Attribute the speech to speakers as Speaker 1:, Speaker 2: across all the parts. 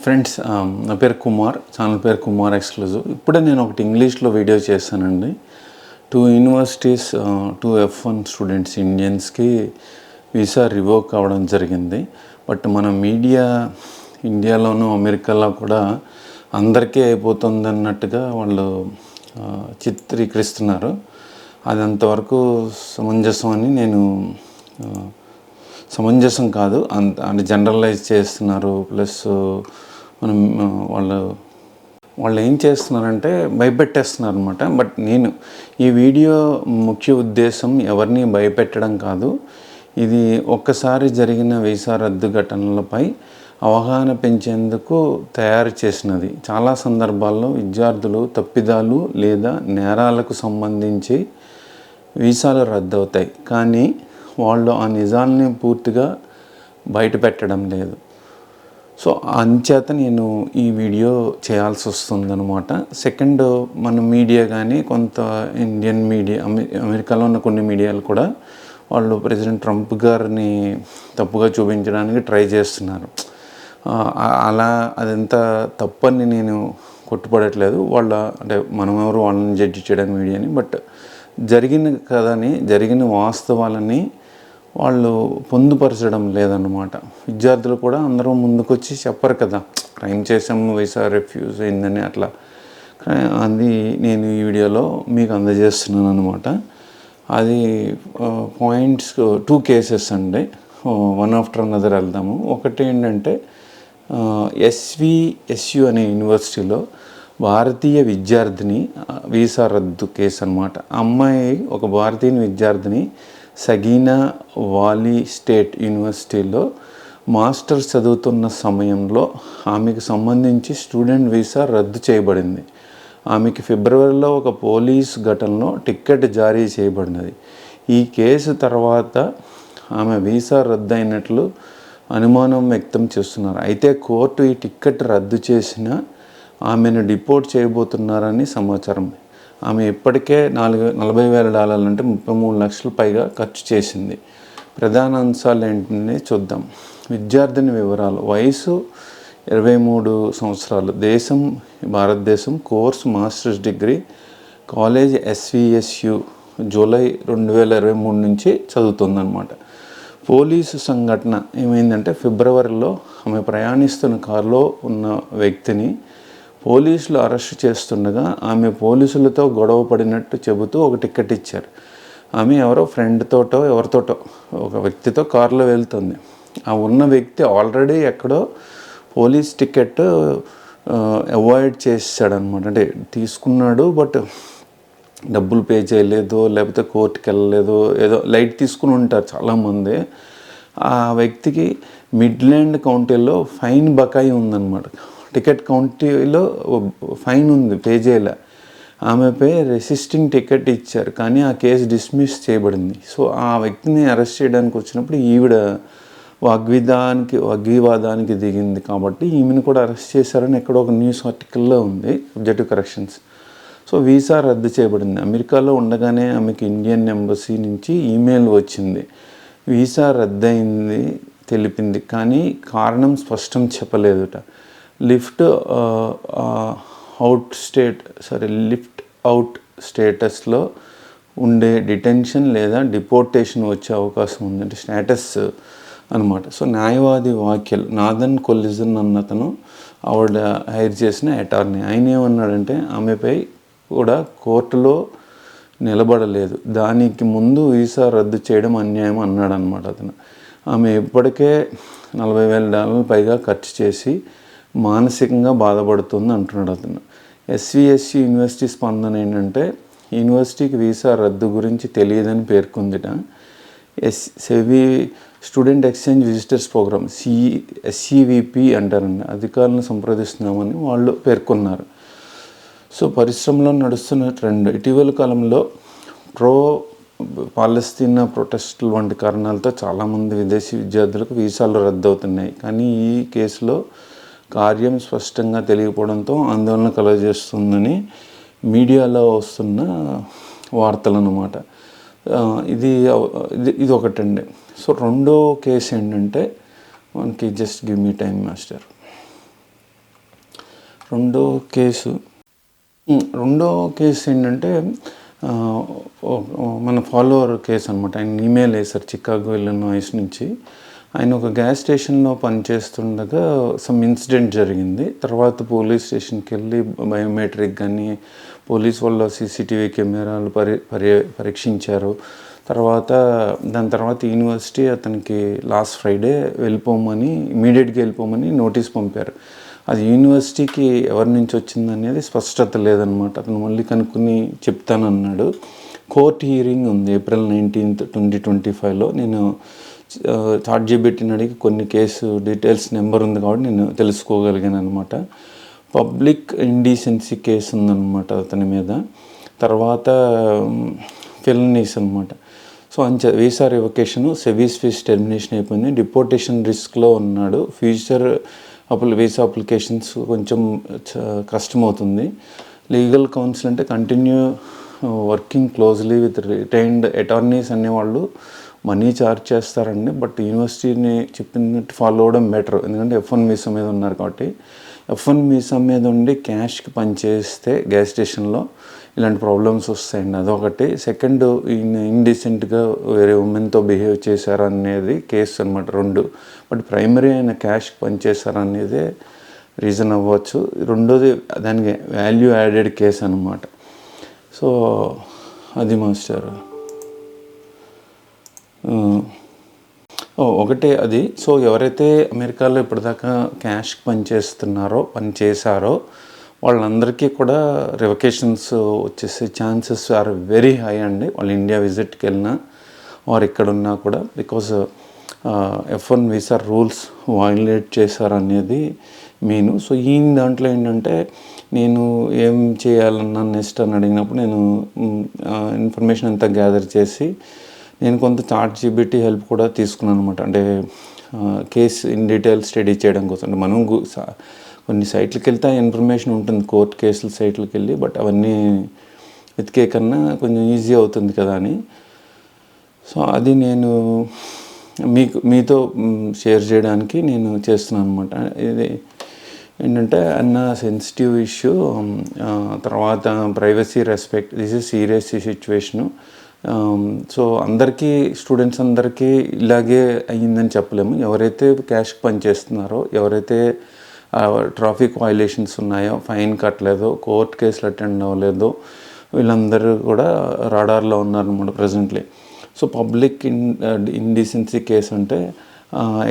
Speaker 1: Friends, నా పేరు Kumar. Channel పేరు కుమార్ ఎక్స్క్లూజివ్. ఇప్పుడే నేను ఒకటి ఇంగ్లీష్లో వీడియో చేశానండి. 2 యూనివర్సిటీస్ 2 F1 స్టూడెంట్స్ ఇండియన్స్కి వీసా రివోక్ అవ్వడం జరిగింది. బట్ మన మీడియా ఇండియాలోనూ అమెరికాలో కూడా అందరికీ అయిపోతుంది అన్నట్టుగా వాళ్ళు చిత్రీకరిస్తున్నారు. అది అంతవరకు సమంజసం అని నేను సమంజసం కాదు, అంటే జనరలైజ్ చేస్తున్నారు. ప్లస్ మనం వాళ్ళు ఏం చేస్తున్నారంటే భయపెట్టేస్తున్నారు అనమాట. బట్ నేను ఈ వీడియో ముఖ్య ఉద్దేశం ఎవరిని భయపెట్టడం కాదు. ఇది ఒక్కసారి జరిగిన వీసా రద్దు ఘటనలపై అవగాహన పెంచేందుకు తయారు చేసినది. చాలా సందర్భాల్లో విద్యార్థులు తప్పిదాలు లేదా నేరాలకు సంబంధించి వీసాలు రద్దవుతాయి, కానీ వాళ్ళు ఆ నిజాల్ని పూర్తిగా బయట పెట్టడం లేదు. సో అంచేత నేను ఈ వీడియో చేయాల్సి వస్తుందన్నమాట. సెకండ్, మన మీడియా కానీ కొంత ఇండియన్ మీడియా, అమెరికాలో ఉన్న కొన్ని మీడియాలు కూడా వాళ్ళు ప్రెసిడెంట్ ట్రంప్ గారిని తప్పుగా చూపించడానికి ట్రై చేస్తున్నారు. అలా అదంతా తప్పని నేను కొట్టుపడట్లేదు. అంటే మనం ఎవరు వాళ్ళని జడ్జి చేయడానికి మీడియాని. బట్ జరిగిన వాస్తవాలని వాళ్ళు పొందుపరచడం లేదన్నమాట. విద్యార్థులు కూడా అందరూ ముందుకొచ్చి చెప్పరు కదా, క్రైమ్ చేసాము, వీసా రిఫ్యూజ్ అయిందని అట్లా. అది నేను ఈ వీడియోలో మీకు అందజేస్తున్నాను అనమాట. అది పాయింట్స్ 2 కేసెస్ అండి, వన్ ఆఫ్టర్ అనదర్ వెళ్దాము. ఒకటి ఏంటంటే SVSU అనే యూనివర్సిటీలో భారతీయ విద్యార్థిని వీసా రద్దు కేసు అనమాట. అమ్మాయి ఒక భారతీయ విద్యార్థిని సగీనా వాలీ స్టేట్ యూనివర్సిటీలో మాస్టర్స్ చదువుతున్న సమయంలో ఆమెకు సంబంధించి స్టూడెంట్ వీసా రద్దు చేయబడింది. ఆమెకి ఫిబ్రవరిలో ఒక పోలీస్ ఘటనలో టిక్కెట్ జారీ చేయబడినది. ఈ కేసు తర్వాత ఆమె వీసా రద్దు అయినట్లు అనుమానం వ్యక్తం చేస్తున్నారు. అయితే కోర్టు ఈ టిక్కెట్ రద్దు చేసిన ఆమెను డిపోర్ట్ చేయబోతున్నారని సమాచారం. ఆమె ఇప్పటికే $40,000 అంటే 33 లక్షల పైగా ఖర్చు చేసింది. ప్రధాన అంశాలు ఏంటనే చూద్దాం. విద్యార్థిని వివరాలు: వయసు 23 సంవత్సరాలు, దేశం భారతదేశం, course masters degree, college SVSU, July 2023 నుంచి చదువుతుందన్నమాట. పోలీసు సంఘటన ఏమైందంటే ఫిబ్రవరిలో ఆమె ప్రయాణిస్తున్న కారులో ఉన్న వ్యక్తిని పోలీసులు అరెస్ట్ చేస్తుండగా ఆమె పోలీసులతో గొడవ పడినట్టు చెబుతూ ఒక టికెట్ ఇచ్చారు. ఆమె ఫ్రెండ్తోటో ఎవరితోటో ఒక వ్యక్తితో కారులో వెళ్తుంది. ఆ ఉన్న వ్యక్తి ఆల్రెడీ ఎక్కడో పోలీస్ టికెట్ అవాయిడ్ చేసాడనమాట. అంటే తీసుకున్నాడు, బట్ డబ్బులు పే చేయలేదు, లేకపోతే కోర్టుకి వెళ్ళలేదు, ఏదో లైట్ తీసుకుని ఉంటారు చాలామంది. ఆ వ్యక్తికి మిడ్లాండ్ కౌంటీలో ఫైన్ బకాయి ఉందన్నమాట. టికెట్ కౌంటీలో ఫైన్ ఉంది, పే చేయలే. ఆమెపై రెసిస్టింగ్ టికెట్ ఇచ్చారు, కానీ ఆ కేసు డిస్మిస్ చేయబడింది. సో ఆ వ్యక్తిని అరెస్ట్ చేయడానికి వచ్చినప్పుడు ఈవిడ వాగ్వివాదానికి దిగింది కాబట్టి ఈమెను కూడా అరెస్ట్ చేశారని ఎక్కడో ఒక న్యూస్ ఆర్టికల్లో ఉంది. Subjective corrections. సో వీసా రద్దు చేయబడింది. అమెరికాలో ఉండగానే ఆమెకి ఇండియన్ ఎంబసీ నుంచి ఈమెయిల్ వచ్చింది, వీసా రద్దయింది తెలిపింది, కానీ కారణం స్పష్టం చెప్పలేదుట. లిఫ్ట్ అవుట్ స్టేటస్లో ఉండే డిటెన్షన్ లేదా డిపోర్టేషన్ వచ్చే అవకాశం ఉందంటే స్టేటస్ అనమాట. సో న్యాయవాది వాక్యల్ నాథన్ కొల్లిజన్ అన్నతను ఆవిడ హైర్ చేసిన అటార్నీ, ఆయన ఏమన్నాడంటే ఆమెపై కూడా కోర్టులో నిలబడలేదు, దానికి ముందు వీసా రద్దు చేయడం అన్యాయం అన్నాడు అనమాట అతను. ఆమె ఇప్పటికే $40,000 పైగా ఖర్చు చేసి మానసికంగా బాధపడుతుంది అంటున్నాడు అతను. SVSU యూనివర్సిటీ స్పందన ఏంటంటే యూనివర్సిటీకి వీసా రద్దు గురించి తెలియదని పేర్కొందిట. Student exchange visitors program SEVP అంటారండి, అధికారులను సంప్రదిస్తున్నామని వాళ్ళు పేర్కొన్నారు. సో పరిశ్రమలో నడుస్తున్న ట్రెండ్ ఇటీవల కాలంలో పాలస్తీనా ప్రొటెస్టులు వంటి కారణాలతో చాలామంది విదేశీ విద్యార్థులకు వీసాలు రద్దవుతున్నాయి. కానీ ఈ కేసులో కార్యం స్పష్టంగా తెలియకపోవడంతో ఆందోళన కలుగజేస్తుందని మీడియాలో వస్తున్న వార్తలు అన్నమాట. ఇది ఒకటండి. సో రెండో కేసు ఏంటంటే మనకి, just give me time master. రెండో కేసు రెండో కేసు ఏంటంటే మన ఫాలోవర్ కేసు అనమాట. ఆయన ఈమెయిల్ వేశారు చికాగో ఇల్లినాయిస్ నుంచి. ఆయన ఒక గ్యాస్ స్టేషన్లో పనిచేస్తుండగా సమ్ ఇన్సిడెంట్ జరిగింది. తర్వాత పోలీస్ స్టేషన్కి వెళ్ళి బయోమెట్రిక్ కానీ పోలీస్ వాళ్ళు సీసీటీవీ కెమెరాలు పరీక్షించారు. దాని తర్వాత యూనివర్సిటీ అతనికి లాస్ట్ ఫ్రైడే ఇమీడియట్గా వెళ్ళిపోమని నోటీస్ పంపారు. అది యూనివర్సిటీకి ఎవరి నుంచి వచ్చింది అనేది స్పష్టత లేదనమాట. అతను మళ్ళీ కనుక్కొని చెప్తానన్నాడు. కోర్ట్ హీరింగ్ ఉంది April 19th, 2025లో. నేను ChatGPTని అడిగి కొన్ని కేసు డీటెయిల్స్ నెంబర్ ఉంది కాబట్టి నేను తెలుసుకోగలిగాను అనమాట. పబ్లిక్ ఇండీసెన్సీ కేసు ఉందన్నమాట అతని మీద. తర్వాత ఫెలనీస్ అనమాట. సో వీసా రివొకేషను, సెవీస్ ఫీజ్ టెర్మినేషన్ అయిపోయింది. డిపోర్టేషన్ రిస్క్లో ఉన్నాడు. ఫ్యూచర్ వీసా అప్లికేషన్స్ కొంచెం కష్టమవుతుంది. లీగల్ కౌన్సిల్ అంటే continue working closely with retained attorneys అనేవాళ్ళు మనీ ఛార్జ్ చేస్తారండి. బట్ యూనివర్సిటీని చెప్పినట్టు ఫాలో అవ్వడం బెటర్. ఎందుకంటే F1 వీసా మీద ఉన్నారు కాబట్టి. F1 వీసా మీద ఉండి క్యాష్కి పనిచేస్తే గ్యాస్ స్టేషన్లో ఇలాంటి ప్రాబ్లమ్స్ వస్తాయండి. అదొకటి. సెకండ్, ఇండీసెంట్గా వేరే ఉమెన్తో బిహేవ్ చేశారనేది కేసు అనమాట 2. బట్ ప్రైమరీ అయిన క్యాష్కి పనిచేశారనేదే రీజన్ అవ్వచ్చు. రెండోది దానికి వాల్యూ యాడెడ్ కేసు అనమాట. సో అది మాస్టర్ ఒకటే అది. సో ఎవరైతే అమెరికాలో ఇప్పటిదాకా క్యాష్కి పనిచేశారో వాళ్ళందరికీ కూడా రివకేషన్స్ వచ్చేసే ఛాన్సెస్ ఆర్ వెరీ హై అండి. వాళ్ళు ఇండియా విజిట్కి వెళ్ళినా వారు ఇక్కడున్నా కూడా. Because F1 visa rules violate చేశారనేది మెయిన్. సో దాంట్లో ఏంటంటే నేను ఏం చేయాలన్నా నెక్స్ట్ అని అడిగినప్పుడు నేను ఇన్ఫర్మేషన్ అంతా గ్యాదర్ చేసి నేను కొంత ChatGPT హెల్ప్ కూడా తీసుకున్నాను అనమాట. అంటే కేస్ ఇన్ డీటెయిల్ స్టడీ చేయడం కోసం. అంటే మనం కొన్ని సైట్లకి వెళ్తే ఆ ఇన్ఫర్మేషన్ ఉంటుంది, కోర్టు కేసుల సైట్లకి వెళ్ళి. బట్ అవన్నీ వెతికే కన్నా కొంచెం ఈజీ అవుతుంది కదా అని. సో అది నేను మీతో షేర్ చేయడానికి నేను చేస్తున్నాను అనమాట. ఇది ఏంటంటే సెన్సిటివ్ ఇష్యూ. తర్వాత privacy respect, this is serious situation. So students అందరికీ ఇలాగే అయ్యిందని చెప్పలేము. ఎవరైతే క్యాష్కి పనిచేస్తున్నారో, ఎవరైతే ట్రాఫిక్ వయలేషన్స్ ఉన్నాయో, ఫైన్ కట్టలేదో, కోర్ట్ కేసులు అటెండ్ అవ్వలేదో, వీళ్ళందరూ కూడా రాడార్లో ఉన్నారన్నమాట ప్రజెంట్లీ. సో పబ్లిక్ ఇండీసెన్సీ కేసు అంటే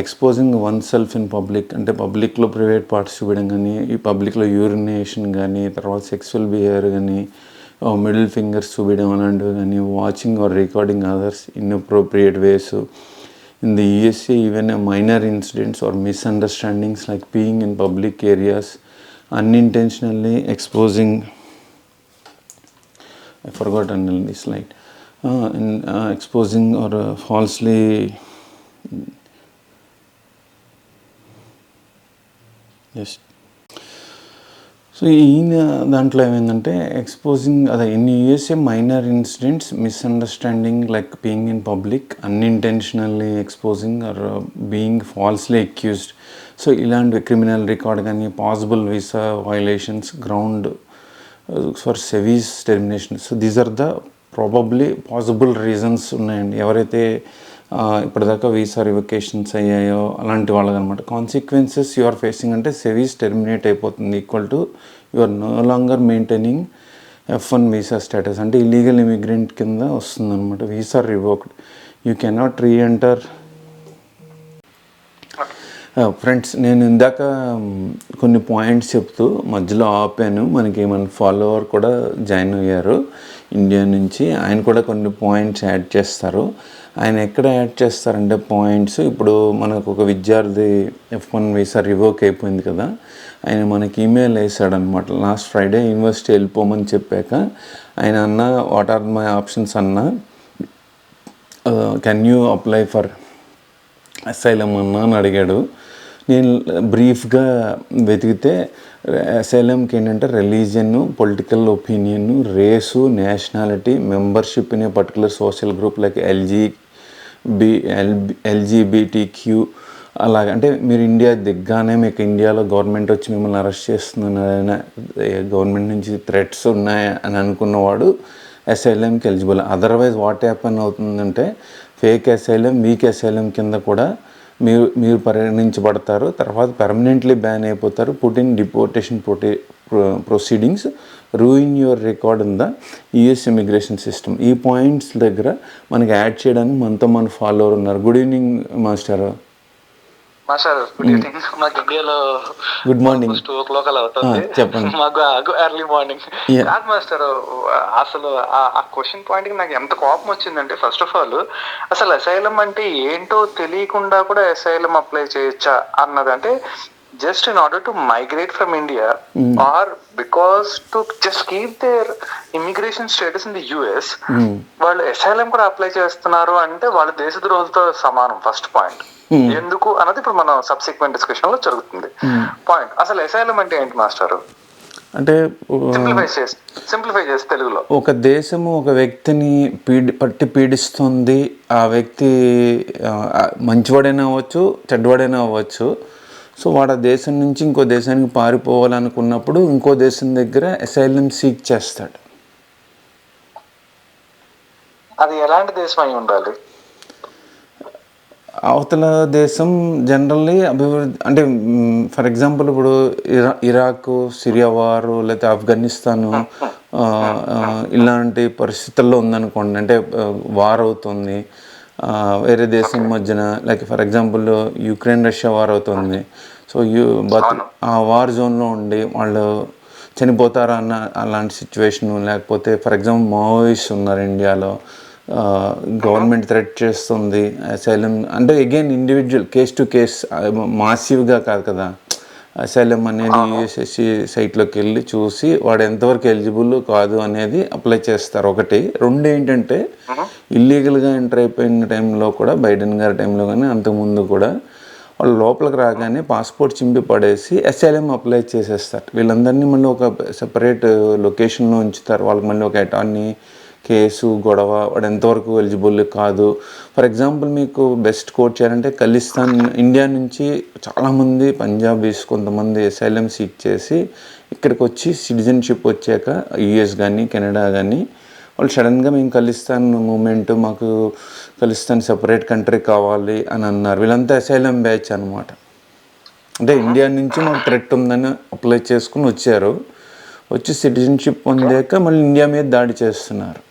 Speaker 1: exposing one self in public, అంటే పబ్లిక్లో ప్రైవేట్ పార్ట్స్ చూపించడం కానీ, ఈ పబ్లిక్లో యూరినేషన్ కానీ, తర్వాత సెక్సువల్ బిహేవియర్ కానీ, మిడిల్ ఫింగర్స్ చూపించడం అలాంటివి కానీ, watching or recording others inappropriate ways. In the USA, even minor incidents or misunderstandings like peeing in public areas, unintentionally exposing, I forgot on this slide, exposing or falsely yes. So దాంట్లో ఏమైందంటే exposing in USA minor incidents, misunderstanding like being in public, unintentionally exposing or being falsely accused. So ఇలాంటి criminal record కానీ, possible visa violations, ground for SEVIS termination. So these are the probably possible reasons ఉన్నాయండి. ఎవరైతే ఇప్పటిదాకా visa రివొకేషన్స్ అయ్యాయో అలాంటి వాళ్ళకి అనమాట. Consequences you are facing అంటే సెవీస్ టెర్మినేట్ అయిపోతుంది, equal to you are no longer maintaining F1 visa status, అంటే ఇల్లీగల్ ఇమిగ్రెంట్ కింద వస్తుందన్నమాట. Visa revoked, you cannot reenter. Friends, నేను ఇందాక కొన్ని పాయింట్స్ చెప్తూ మధ్యలో ఆపాను. మనకి మన ఫాలోవర్ కూడా జాయిన్ అయ్యారు ఇండియా నుంచి. ఆయన కూడా కొన్ని పాయింట్స్ యాడ్ చేస్తారు. ఆయన ఎక్కడ యాడ్ చేస్తారంటే పాయింట్స్, ఇప్పుడు మనకు ఒక విద్యార్థి F1 వీసా రివోక్ అయిపోయింది కదా, ఆయన మనకి ఈమెయిల్ వేసాడనమాట లాస్ట్ ఫ్రైడే. యూనివర్సిటీ వెళ్ళిపోమని చెప్పాక ఆయన what are my options can you apply for asylum అని అడిగాడు. నేను బ్రీఫ్గా వెతికితే అసైలంకి ఏంటంటే religion, political opinion, race, nationality, membership in a particular social group like LGBTQ అలాగే అంటే మీరు ఇండియా దిగ్గానే మీకు ఇండియాలో గవర్నమెంట్ వచ్చి మిమ్మల్ని అరెస్ట్ చేస్తుందన్న గవర్నమెంట్ నుంచి థ్రెట్స్ ఉన్నాయి అని అనుకున్నవాడు అసైలంకి ఎలిజిబుల్. అదర్వైజ్ వాట్ హ్యాపన్ అవుతుందంటే ఫేక్ అసైలం, వీక్ అసైలం కింద కూడా మీరు పరిగణించబడతారు. తర్వాత పర్మనెంట్లీ బ్యాన్ అయిపోతారు. Put in deportation proceedings, ruin your record in the US immigration system. ఈ పాయింట్స్ దగ్గర మనకి యాడ్ చేయడానికి మనతో మన ఫాలోవర్ ఉన్నారు. Good evening master.
Speaker 2: Good evening. మాకు ఇండియాలో
Speaker 1: గుడ్ మార్నింగ్
Speaker 2: 2 అలా అవుతుంది.
Speaker 1: చెప్పండి.
Speaker 2: మాకు ఎర్లీ మార్నింగ్ కాదు మాస్టర్. అసలు ఆ క్వశ్చన్ పాయింట్ కి నాకు ఎంత కోపం వచ్చిందంటే, ఫస్ట్ ఆఫ్ ఆల్ అసలు అసైలం అంటే ఏంటో తెలియకుండా కూడా అసైలం అప్లై చేయొచ్చా అన్నది. అంటే just in order to migrate from India or because to just keep their immigration status in the US, వాళ్ళు అసైలం కూడా అప్లై చేస్తున్నారు అంటే వాళ్ళ దేశద్రోహులతో సమానం. ఫస్ట్ పాయింట్ ఎందుకు అన్నది ఇప్పుడు మనం సబ్సిక్వెంట్ డిస్కషన్ లో జరుగుతుంది. పాయింట్ అసలు అసైలం అంటే ఏంటి మాస్టర్?
Speaker 1: అంటే
Speaker 2: సింప్లిఫై చేసి తెలుగులో,
Speaker 1: ఒక దేశము ఒక వ్యక్తిని పట్టి పీడిస్తుంది. ఆ వ్యక్తి మంచివాడైనా అవ్వచ్చు, చెడ్డవాడైనా అవ్వచ్చు. సో వాడు ఆ దేశం నుంచి ఇంకో దేశానికి పారిపోవాలనుకున్నప్పుడు ఇంకో దేశం దగ్గర అసైలం సీక్ చేస్తాడు.
Speaker 2: అది ఎలాంటి దేశం అయి ఉండాలి?
Speaker 1: అవతల దేశం జనరల్లీ అభివృద్ధి, అంటే ఫర్ ఎగ్జాంపుల్ ఇప్పుడు ఇరాక్, సిరియా వారు, లేకపోతే ఆఫ్ఘనిస్తాను ఇలాంటి పరిస్థితుల్లో ఉందనుకోండి. అంటే వార్ అవుతుంది వేరే దేశం మధ్యన, like for example Ukraine Russia war అవుతుంది. సో ఆ వార్ జోన్లో ఉండి వాళ్ళు చనిపోతారా అన్న అలాంటి సిచ్యువేషను, లేకపోతే ఫర్ ఎగ్జాంపుల్ మావోయిస్ట్ ఉన్నారు ఇండియాలో, గవర్నమెంట్ థ్రెట్ చేస్తుంది అసైలం. అంటే again individual case to case, మాసివ్గా కాదు కదా. అసైలం అనేది యూఎస్ఎస్సి సైట్లోకి వెళ్ళి చూసి వాడు ఎంతవరకు ఎలిజిబుల్ కాదు అనేది అప్లై చేస్తారు. ఒకటి. రెండు ఏంటంటే ఇల్లీగల్గా ఎంటర్ అయిపోయిన టైంలో కూడా, బైడెన్ గారి టైంలో కానీ అంతకుముందు కూడా, వాళ్ళు లోపలికి రాగానే పాస్పోర్ట్ చింపి పడేసి అసైలం అప్లై చేసేస్తారు. వీళ్ళందరినీ మళ్ళీ ఒక సెపరేట్ లొకేషన్లో ఉంచుతారు. వాళ్ళకి మళ్ళీ ఒక అటార్నీ కేసు, గొడవ, వాడు ఎంతవరకు ఎలిజిబుల్ కాదు. ఫర్ ఎగ్జాంపుల్ మీకు బెస్ట్ కోట్ చేయాలంటే, ఖలిస్తాన్ ఇండియా నుంచి చాలామంది పంజాబీస్ కొంతమంది అసైలం సీక్ చేసి ఇక్కడికి వచ్చి సిటిజన్షిప్ వచ్చాక యుఎస్ కానీ కెనడా కానీ వాళ్ళు సడన్గా మేము ఖలిస్తాన్ మూమెంట్, మాకు ఖలిస్తాన్ సెపరేట్ కంట్రీ కావాలి అని అన్నారు. వీళ్ళంతా అసైలం బ్యాచ్ అనమాట. అంటే ఇండియా నుంచి మాకు థ్రెట్ ఉందని అప్లై చేసుకుని వచ్చారు. వచ్చి సిటిజన్షిప్ పొందాక మళ్ళీ ఇండియా మీద దాడి చేస్తున్నారు.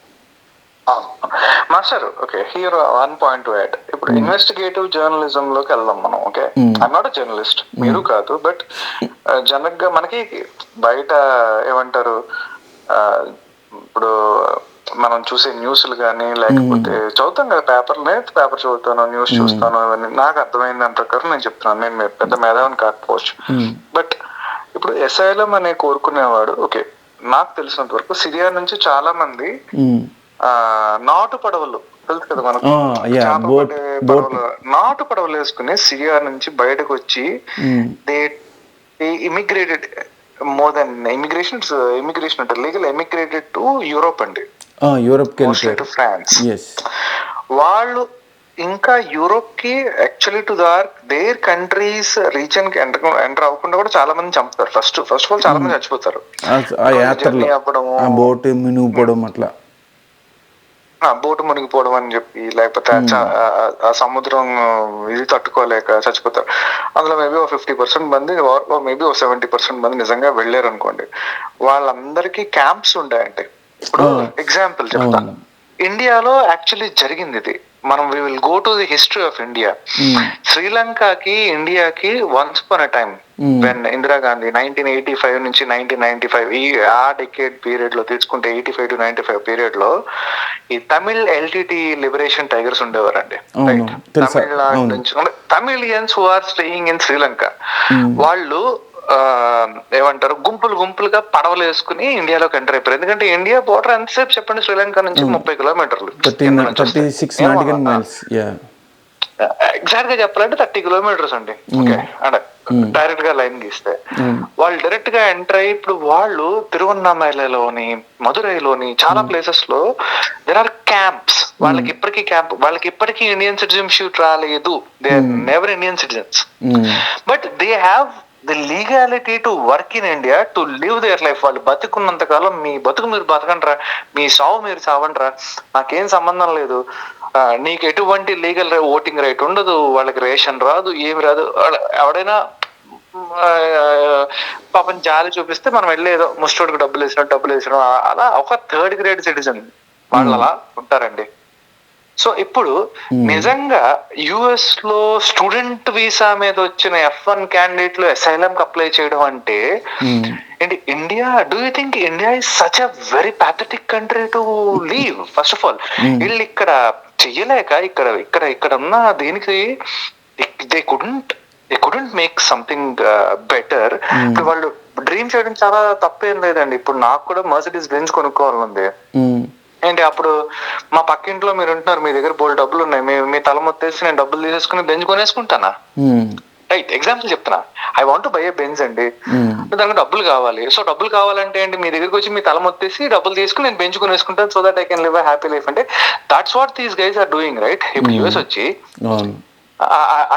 Speaker 2: Master okay, here 1 point to add. ఇప్పుడు ఇన్వెస్టిగేటివ్ జర్నలిజం లోకి వెళ్దాం మనం. Okay, I'm not a journalist, మీరు కాదు. బట్ జనరల్గా మనకి బయట ఏమంటారు, ఇప్పుడు మనం చూసే న్యూస్లు కానీ లేకపోతే చదువుతాం కదా, పేపర్ చదువుతాను, న్యూస్ చూస్తాను, అవన్నీ నాకు అర్థమైంది దాని ప్రకారం నేను చెప్తున్నాను. నేను పెద్ద మేధావిని కాకపోవచ్చు. బట్ ఇప్పుడు అసైలం అనే కోరుకునేవాడు, ఓకే, నాకు తెలిసినంత వరకు సిరియా నుంచి చాలా మంది నాటు పడవలు తెలుసు కదా మనకు, నాటు పడవలు వేసుకుని సిరియా నుంచి బయటకు వచ్చి దే ఇమిగ్రేటెడ్ మోర్ దెన్ ఇమిగ్రేషన్ అంటే లీగల్ ఎమిగ్రేటెడ్ టు యూరోప్ అండి,
Speaker 1: యూరోప్
Speaker 2: టు ఫ్రాన్స్. వాళ్ళు ఇంకా యూరోప్ కి actually to their countries reason కి ఎంటర్ అవ్వకుండా కూడా చాలా మంది చంపుతారు. ఫస్ట్ ఆఫ్ ఆల్ చాలా మంది చచ్చిపోతారు. బోటు మునిగిపోవడం అని చెప్పి, లేకపోతే ఆ సముద్రం ఇది తట్టుకోలేక చచ్చిపోతారు. అందులో మేబీ 50% మంది, మేబీ 70% మంది నిజంగా వెళ్ళారు అనుకోండి. వాళ్ళందరికీ క్యాంప్స్ ఉంటాయండి. ఇప్పుడు ఎగ్జాంపుల్ చెప్తా, ఇండియాలో యాక్చువల్లీ జరిగింది ఇది. మనం we will go to the history of India. శ్రీలంకకి ఇండియాకి once upon a time when Indira Gandhi 1985 నుంచి 1995 ఆ డెకేడ్ పీరియడ్ లో తీసుకుంటే, 85 to 95 పీరియడ్ లో ఈ Tamil LTT liberation tigers ఉండేవారండి. Tamil Nadu నుంచి Tamilians who are staying in Sri Lanka, వాళ్ళు ఏమంటారు గుంపులుగా పడవలు వేసుకుని ఇండియాలోకి ఎంటర్ అయిపోయారు. ఎందుకంటే ఇండియా బోర్డర్ ఎంతసేపు చెప్పండి, శ్రీలంక నుంచి 30 కిలోమీటర్లు, ఎగ్జాక్ట్ గా చెప్పాలంటే 30 కిలోమీటర్స్ అండి. ఓకే, అంటే డైరెక్ట్ గా లైన్ గీస్తే వాళ్ళు డైరెక్ట్ గా ఎంటర్ అయ్యి, ఇప్పుడు వాళ్ళు తిరువన్నామలైలోని, మదురైలోని చాలా ప్లేసెస్ లో దెర్ ఆర్ క్యాంప్స్, వాళ్ళకి ఇప్పటికీ ఇండియన్ సిటిజన్షిప్ రాలేదు. They are never Indian citizens, but they have the legality to work in India, to live their life. వాళ్ళు బతుకున్నంత కాలం మీ బతుకు మీరు బతకండ్రా, మీ సావు మీరు సావండ్రా, నాకేం సంబంధం లేదు. నీకు ఎటువంటి లీగల్ ఓటింగ్ రైట్ ఉండదు, వాళ్ళకి రేషన్ రాదు, ఏమి రాదు. ఎవడైనా పాపం జాలి చూపిస్తే మనం వెళ్ళేదో ముస్టోడికి డబ్బులు వేసినాం అలా ఒక థర్డ్ గ్రేడ్ సిటిజన్ వాళ్ళు అలా ఉంటారండి. సో ఇప్పుడు నిజంగా యుఎస్ లో స్టూడెంట్ వీసా మీద వచ్చిన F1 క్యాండిడేట్లు అసైలం కి అప్లై చేయడం అంటే and India, do you think India is such a very pathetic country to leave? First of all వీళ్ళు ఇక్కడ చెయ్యలేక ఇక్కడ ఉన్న దీనికి they couldn't make something better. ఇప్పుడు వాళ్ళు డ్రీమ్ చేయడం చాలా తప్పేం లేదండి. ఇప్పుడు నాకు కూడా మర్సిడీస్ బెంజ్ కొనుక్కోవాలండి. ఏంటి అప్పుడు మా పక్కింట్లో మీరు ఉంటున్నారు, మీ దగ్గర బోల్డ్ డబ్బులు ఉన్నాయి, మీ తల మొత్తేసి నేను డబ్బులు తీసేసుకుని బెంజ్ కొనేసుకుంటానా? రైట్, ఎగ్జాంపుల్ చెప్తున్నా. I want buy A Benz అండి, దానికి డబ్బులు కావాలి. సో డబ్బులు కావాలంటే అండి మీ దగ్గరికి వచ్చి మీ తల మొత్తేసి డబ్బులు తీసుకుని నేను బెంజ్ కొనేసుకుంటాను, so that I can live a happy life అంటే that's what these guys are doing, right? ఇప్పుడు యూఎస్ వచ్చి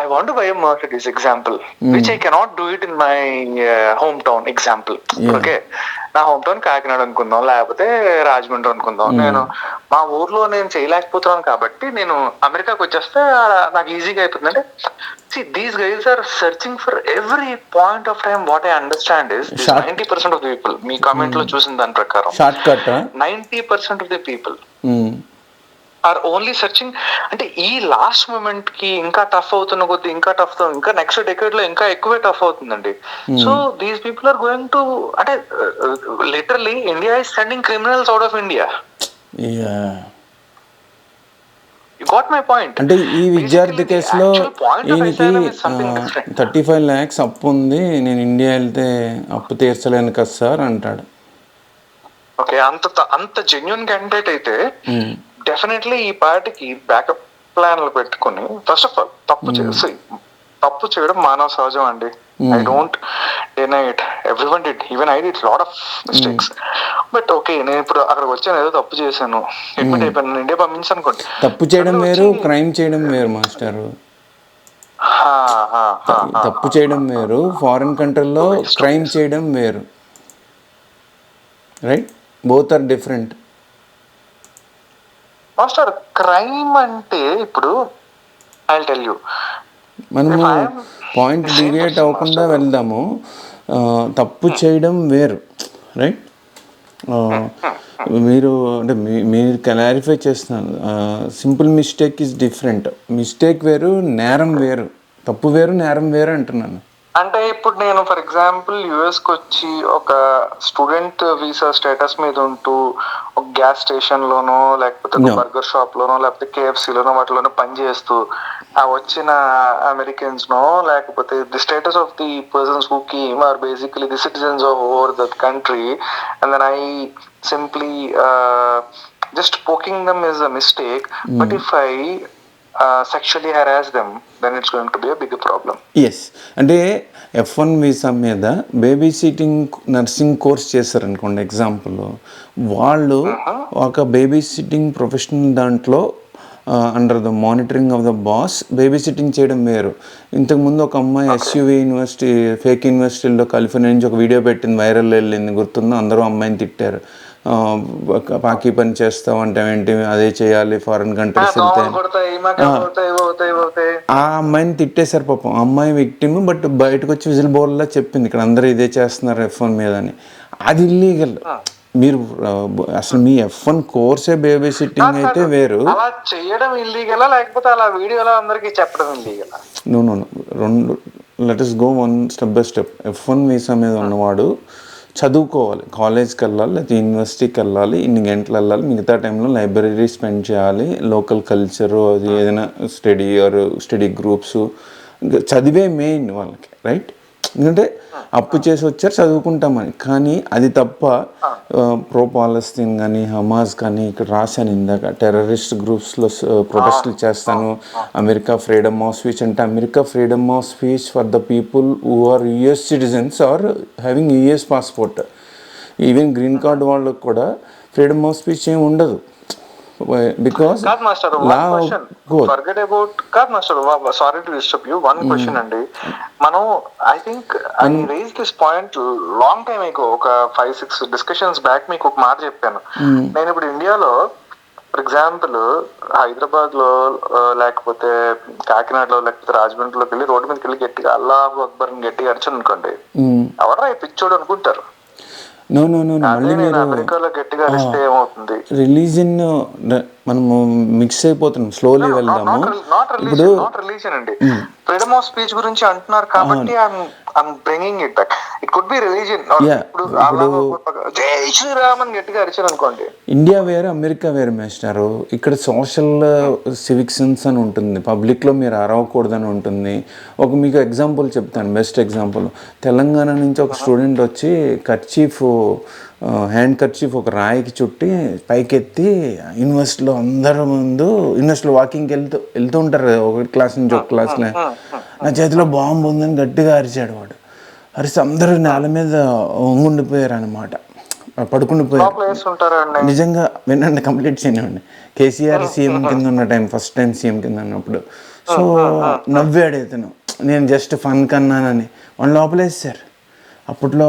Speaker 2: I want to buy a Mercedes, example, which I cannot do it in my hometown, example. Okay, నా home town Kakinada అనుకుందాం, లేకపోతే రాజమండ్రి అనుకుందాం. నేను మా ఊర్లో నేను చేయలేకపోతున్నాను కాబట్టి నేను అమెరికాకి వచ్చేస్తే నాకు ఈజీగా అయిపోతుంది. అంటే these guys are searching for every point of time. What I understand is 90% of the people, మీ కామెంట్ లో చూసిన దాని ప్రకారం 90% of the people are only searching. అంటే ఈ లాస్ట్ మూమెంట్ కి ఇంకా టఫ్ అవుతున్న కొద్ది ఇంకా నెక్స్ట్ డెకేడ్ లో ఇంకా ఎక్కువే టఫ్ అవుతుందండి. So these people are going to, అంటే literally India is sending criminals out of India. You got my point.
Speaker 1: అంటే ఈ విద్యార్థి కేసులో ఈయనకి 35 lakhs అప్పు ఉంది, నేను ఇండియా వెళ్తే అప్పు తీర్చలేను కదా సార్ అంటాడు.
Speaker 2: ఓకే, అంత జెన్యున్ క్యాండిడేట్ అయితే డెఫినెట్లీ ఈ పార్టీకి బ్యాకప్ ప్లాన్లు పెట్టుకుని, ఫస్ట్ ఆఫ్ ఆల్ తప్పు చేయడం మానవ సహజం అండి. I don't deny it, everyone did, even I did lot of mistakes. But okay, నేను ఇప్పుడు అక్కడికి వచ్చాను, ఏదో తప్పు చేశాను, అడ్మిట్ అయిపోయాను, ఇండియా పంపించాను అనుకోండి.
Speaker 1: తప్పు చేయడం వేరు, క్రైమ్ చేయడం వేరు మాస్టారు. తప్పు చేయడం వేరు, ఫారిన్ కంట్రీలో క్రైమ్ చేయడం వేరు, right? Both are different.
Speaker 2: Master, crime అంటే ఇప్పుడు ఐ టెల్ యూ,
Speaker 1: మనము పాయింట్ డివియేట్ అవ్వకుండా వెళ్దాము. తప్పు చేయడం వేరు, రైట్? మీరు అంటే మీరు క్లారిఫై చేస్తున్నాను. Simple mistake is different. Mistake వేరు, నేరం వేరు. తప్పు వేరు, నేరం వేరు అంటున్నాను.
Speaker 2: అంటే ఇప్పుడు నేను ఫర్ ఎగ్జాంపుల్ యుఎస్కి వచ్చి ఒక స్టూడెంట్ వీసా స్టేటస్ మీద ఉంటూ ఒక గ్యాస్ స్టేషన్ లోనో, లేకపోతే బర్గర్ షాప్ లోనో, లేకపోతే KFC లోనో వాటిలోనో పనిచేస్తూ ఆ వచ్చిన అమెరికన్స్ నో, లేకపోతే the status of the persons who came or basically the citizens of over that country, and then I simply just poking them is a mistake, but if I sexually harass them, then it's going to be a bigger problem.
Speaker 1: Yes, అంటే F1 visa మీద baby sitting nursing course చేశారనుకోండి example, వాళ్ళు ఒక baby sitting professional దాంట్లో under the monitoring of the boss baby sitting చేయడం వేరు. ఇంతకుముందు ఒక అమ్మాయి SUV యూనివర్సిటీ, ఫేక్ యూనివర్సిటీలో కాలిఫోర్నియా నుంచి ఒక వీడియో పెట్టింది, వైరల్ వెళ్ళింది, గుర్తుందో? అందరూ అమ్మాయిని తిట్టారు. పాకి పని చేస్తావు అంటే ఏంటి, అదే చేయాలి, ఫారిన్ కంట్రీస్ వెళ్తే. ఆ అమ్మాయిని తిట్టేశారు పాపం. అమ్మాయి విక్టిమ్, బట్ బయటకు వచ్చి విజిల్ బోర్లా చెప్పింది ఇక్కడ అందరూ ఇదే చేస్తున్నారు F1 మీద అని. అది ఇల్లీగల్. మీరు అసలు మీ F1 కోర్సే బేబీ సిట్టింగ్ అయితే వేరు.
Speaker 2: అలా చేయడం ఇల్లీగలా, లేకపోతే అలా వీడియోలో అందరికీ చెప్పడం ఇల్లీగలా?
Speaker 1: నో, రెండు. Let us go one step by step. F1 visa మీద ఉన్నవాడు చదువుకోవాలి, కాలేజ్కి వెళ్ళాలి, లేకపోతే యూనివర్సిటీకి వెళ్ళాలి, ఇన్ని గంటలు వెళ్ళాలి, మిగతా టైంలో లైబ్రరీ స్పెండ్ చేయాలి, లోకల్ కల్చరు, అది ఏదైనా స్టడీ గ్రూప్స్, ఇంకా చదివే మెయిన్ వాళ్ళకి, రైట్? ఎందుకంటే అప్పు చేసి వచ్చారు చదువుకుంటామని. కానీ అది తప్ప ప్రో పాలస్తీన్ కానీ, హమాస్ కానీ, ఇక్కడ రాశాను ఇందాక, టెర్రరిస్ట్ గ్రూప్స్లో ప్రొటెస్ట్లు చేస్తాను, అమెరికా ఫ్రీడమ్ ఆఫ్ స్పీచ్ అంటే America freedom of speech for the people who are US citizens or having US passport. Even green card వాళ్ళకు కూడా ఫ్రీడమ్ ఆఫ్ స్పీచ్ ఏమి ఉండదు. బికాస్
Speaker 2: కాదు మాస్టర్,
Speaker 1: లా
Speaker 2: ఫర్గెట్ అబౌట్, కాదు master, sorry to disturb you, one question అండి. మనం I think I raise this point long time ago, ఒక 5-6 discussions back మీకు ఒక మాట చెప్పాను. నేను ఇప్పుడు ఇండియాలో ఫర్ ఎగ్జాంపుల్ హైదరాబాద్ లో లేకపోతే కాకినాడలో లేకపోతే రాజమండ్రిలోకి వెళ్ళి రోడ్డు మీదకి వెళ్ళి గట్టిగా అల్లాహు అక్బర్ అని గట్టిగా అరిచాను అనుకోండి, ఎవరా పిచ్చోడు అనుకుంటారు.
Speaker 1: నో నో నో మళ్ళీ మీరు
Speaker 2: అమెరికాలో గట్టిగా అరిస్తే ఏమవుతుంది,
Speaker 1: రిలీజియన్ మనము మిక్స్ అయిపోతున్నాం, స్లోలీ వెళ్దాము. ఇప్పుడు
Speaker 2: నాట్ రిలీజియన్ అండి, ఫ్రీడమ్ ఆఫ్ స్పీచ్ గురించి అంటున్నారు కాబట్టి I'm bringing it back. It could B religion. ఇప్పుడు జై శ్రీరామ్ అని గట్టిగా అరిచారు అనుకోండి.
Speaker 1: ఇండియా వేరు, అమెరికా వేరు మాస్టారు. ఇక్కడ సోషల్ సివిక్ సెన్స్ అని ఉంటుంది, పబ్లిక్లో మీరు అరవకూడదని ఉంటుంది. ఒక మీకు ఎగ్జాంపుల్ చెప్తాను, బెస్ట్ ఎగ్జాంపుల్. తెలంగాణ నుంచి ఒక స్టూడెంట్ వచ్చి హ్యాండ్ కర్చీఫ్ ఒక రాయికి చుట్టి పైకెత్తి యూనివర్సిటీలో అందరి ముందు, యూనివర్సిటీలో వాకింగ్కి వెళ్తూ ఉంటారు కదా, ఒక క్లాస్ నుంచి ఒక క్లాస్లో, నా చేతిలో బాంబు ఉందని గట్టిగా అరిచాడు వాడు. అరిస్తే అందరూ నేల మీద వంగుండిపోయారు అనమాట, పడుకుండిపోయారు. నిజంగా వినండి, కంప్లీట్ చేయనివ్వండి. కేసీఆర్ సీఎం కింద ఉన్న టైం, ఫస్ట్ టైం సీఎం కింద ఉన్నప్పుడు. సో నవ్వాడు ఇతను, నేను జస్ట్ ఫన్ కన్నానని. వాళ్ళు లోపలేసారు. అప్పట్లో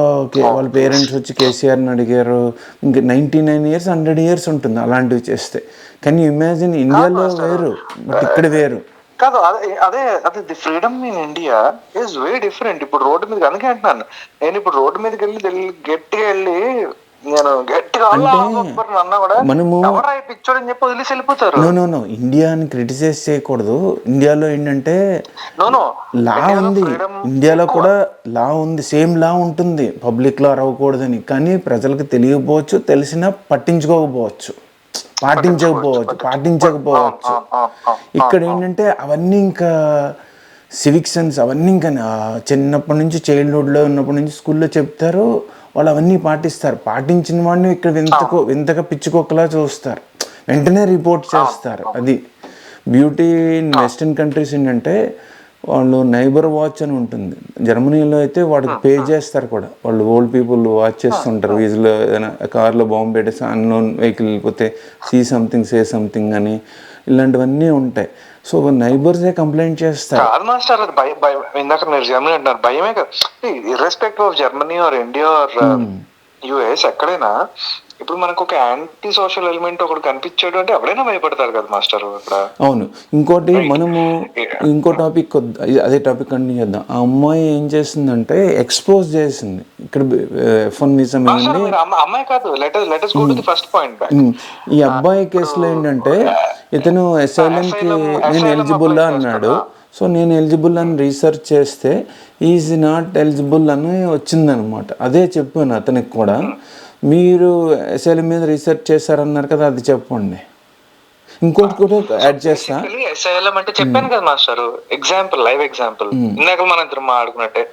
Speaker 1: వాళ్ళ పేరెంట్స్ వచ్చి కేసీఆర్ని అడిగారు. ఇంకా 99 years 100 years ఉంటుంది అలాంటివి చేస్తే. Can you imagine? ఇండియాలో వేరు, బట్ ఇక్కడ వేరు
Speaker 2: కాదు. అదే the freedom in India is very different. ఇప్పుడు రోడ్డు మీద, అందుకే అంటున్నాను నేను, ఇప్పుడు రోడ్డు మీదకి వెళ్ళి గట్టిగా వెళ్ళి నేను గట్టిగా అన్నా కూడా
Speaker 1: మనము
Speaker 2: పిచ్చోడని చెప్పి వదిలేసి వెళ్ళిపోతారు.
Speaker 1: నో ఇండియాని క్రిటిసైజ్ చేయకూడదు. ఇండియాలో ఏంటంటే లా ఉంది, ఇండియాలో కూడా లా ఉంది, సేమ్ లా ఉంటుంది, పబ్లిక్ లో అరవకూడదని. కానీ ప్రజలకు తెలియకపోవచ్చు, తెలిసినా పాటించకపోవచ్చు. ఇక్కడ ఏంటంటే అవన్నీ ఇంకా సివిక్ సెన్స్ అవన్నీ ఇంకా చిన్నప్పటి నుంచి, చైల్డ్హుడ్లో ఉన్నప్పటి నుంచి స్కూల్లో చెప్తారు. వాళ్ళు అవన్నీ పాటిస్తారు. పాటించిన వాడిని ఇక్కడ వింతగా పిచ్చుకోకలా చూస్తారు, వెంటనే రిపోర్ట్ చేస్తారు. అది బ్యూటీ ఇన్ వెస్టర్న్ కంట్రీస్ ఏంటంటే వాళ్ళు నైబర్ వాచ్ అని ఉంటుంది. జర్మనీలో అయితే వాడికి పే చేస్తారు కూడా. వాళ్ళు ఓల్డ్ పీపుల్ వాచ్ చేస్తుంటారు. వీధిలో ఏదైనా కార్లో బాంబు పెట్టేసి అన్నోన్ వెహికల్ వెళ్ళిపోతే సీ సంథింగ్ సే సంథింగ్ అని ఇలాంటివన్నీ ఉంటాయి. సో నైబర్సే కంప్లైంట్ చేస్తారు.
Speaker 2: మాస్టర్ ఇందాక మీరు జర్మనీ అంటున్నారు, భయమే కదా. Irrespective of Germany are India are US, ఎక్కడైనా ఇప్పుడు మనకు ఒక యాంటీ సోషల్ ఎలిమెంట్ ఒకటి కనిపించాడు అంటే ఎవరైనా భయపడతారు కదా మాస్టర్ అక్కడ.
Speaker 1: అవును. ఇంకోటి మనము ఇంకో టాపిక్, అదే టాపిక్ కంటిన్యూ చేద్దాం. ఆ అమ్మాయి ఏం చేసిందంటే ఎక్స్పోజ్ చేసింది. ఇక్కడ
Speaker 2: అమ్మాయి కాదు, letters go to the first point.
Speaker 1: ఈ అబ్బాయి కేసులో ఏంటంటే ఇతను అసైలంకి నేను ఎలిజిబుల్ అన్నాడు. సో నేను ఎలిజిబుల్ అని రీసెర్చ్ చేస్తే ఈజ్ నాట్ ఎలిజిబుల్ అని వచ్చిందనమాట. అదే చెప్పాను అతనికి కూడా. మీరు అసైలం మీద రీసెర్చ్ చేశారన్నారు కదా, అది చెప్పండి. ఇంకోటి కూడా యాడ్ చేస్తా.
Speaker 2: అసైలం అంటే చెప్పాను కదా మాస్టర్, ఎగ్జాంపుల్, లైవ్ ఎగ్జాంపుల్. ఇందాక మనం ఇద్దరం ఆడుకున్నట్టే,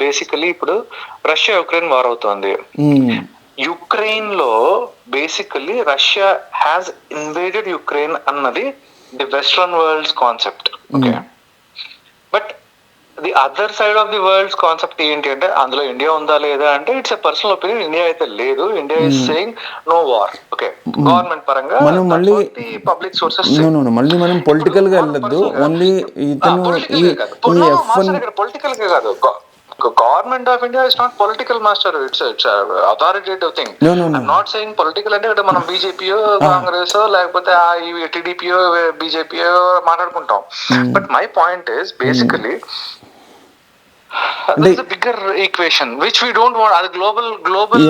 Speaker 2: బేసికలీ ఇప్పుడు రష్యా యుక్రెయిన్ వార్ అవుతోంది. యుక్రెయిన్ లో basically Russia has invaded Ukraine అన్నది the western world's concept. Okay, but the other side of the world's concept ఏంటి అంటే అందులో ఇండియా ఉందా లేదా అంటే it's a personal opinion. India అయితే లేదు, India is saying no war. Okay, government పరంగా
Speaker 1: మనం మళ్ళీ
Speaker 2: పబ్లిక్ సోర్సెస్
Speaker 1: మళ్ళీ మనం పొలిటికల్ గా వెళ్ళొద్దు. ఓన్లీ ఇతను
Speaker 2: పొలిటికల్ గా కాదు. Government of India is not political master, it's authoritative thing. I'm not saying political అంటే ఇక్కడ మనం బీజేపీయో కాంగ్రెస్ లేకపోతే టీడీపీయో బీజేపీయో మాట్లాడుకుంటాం. But my point is basically bigger equation which we don't want. అది గ్లోబల్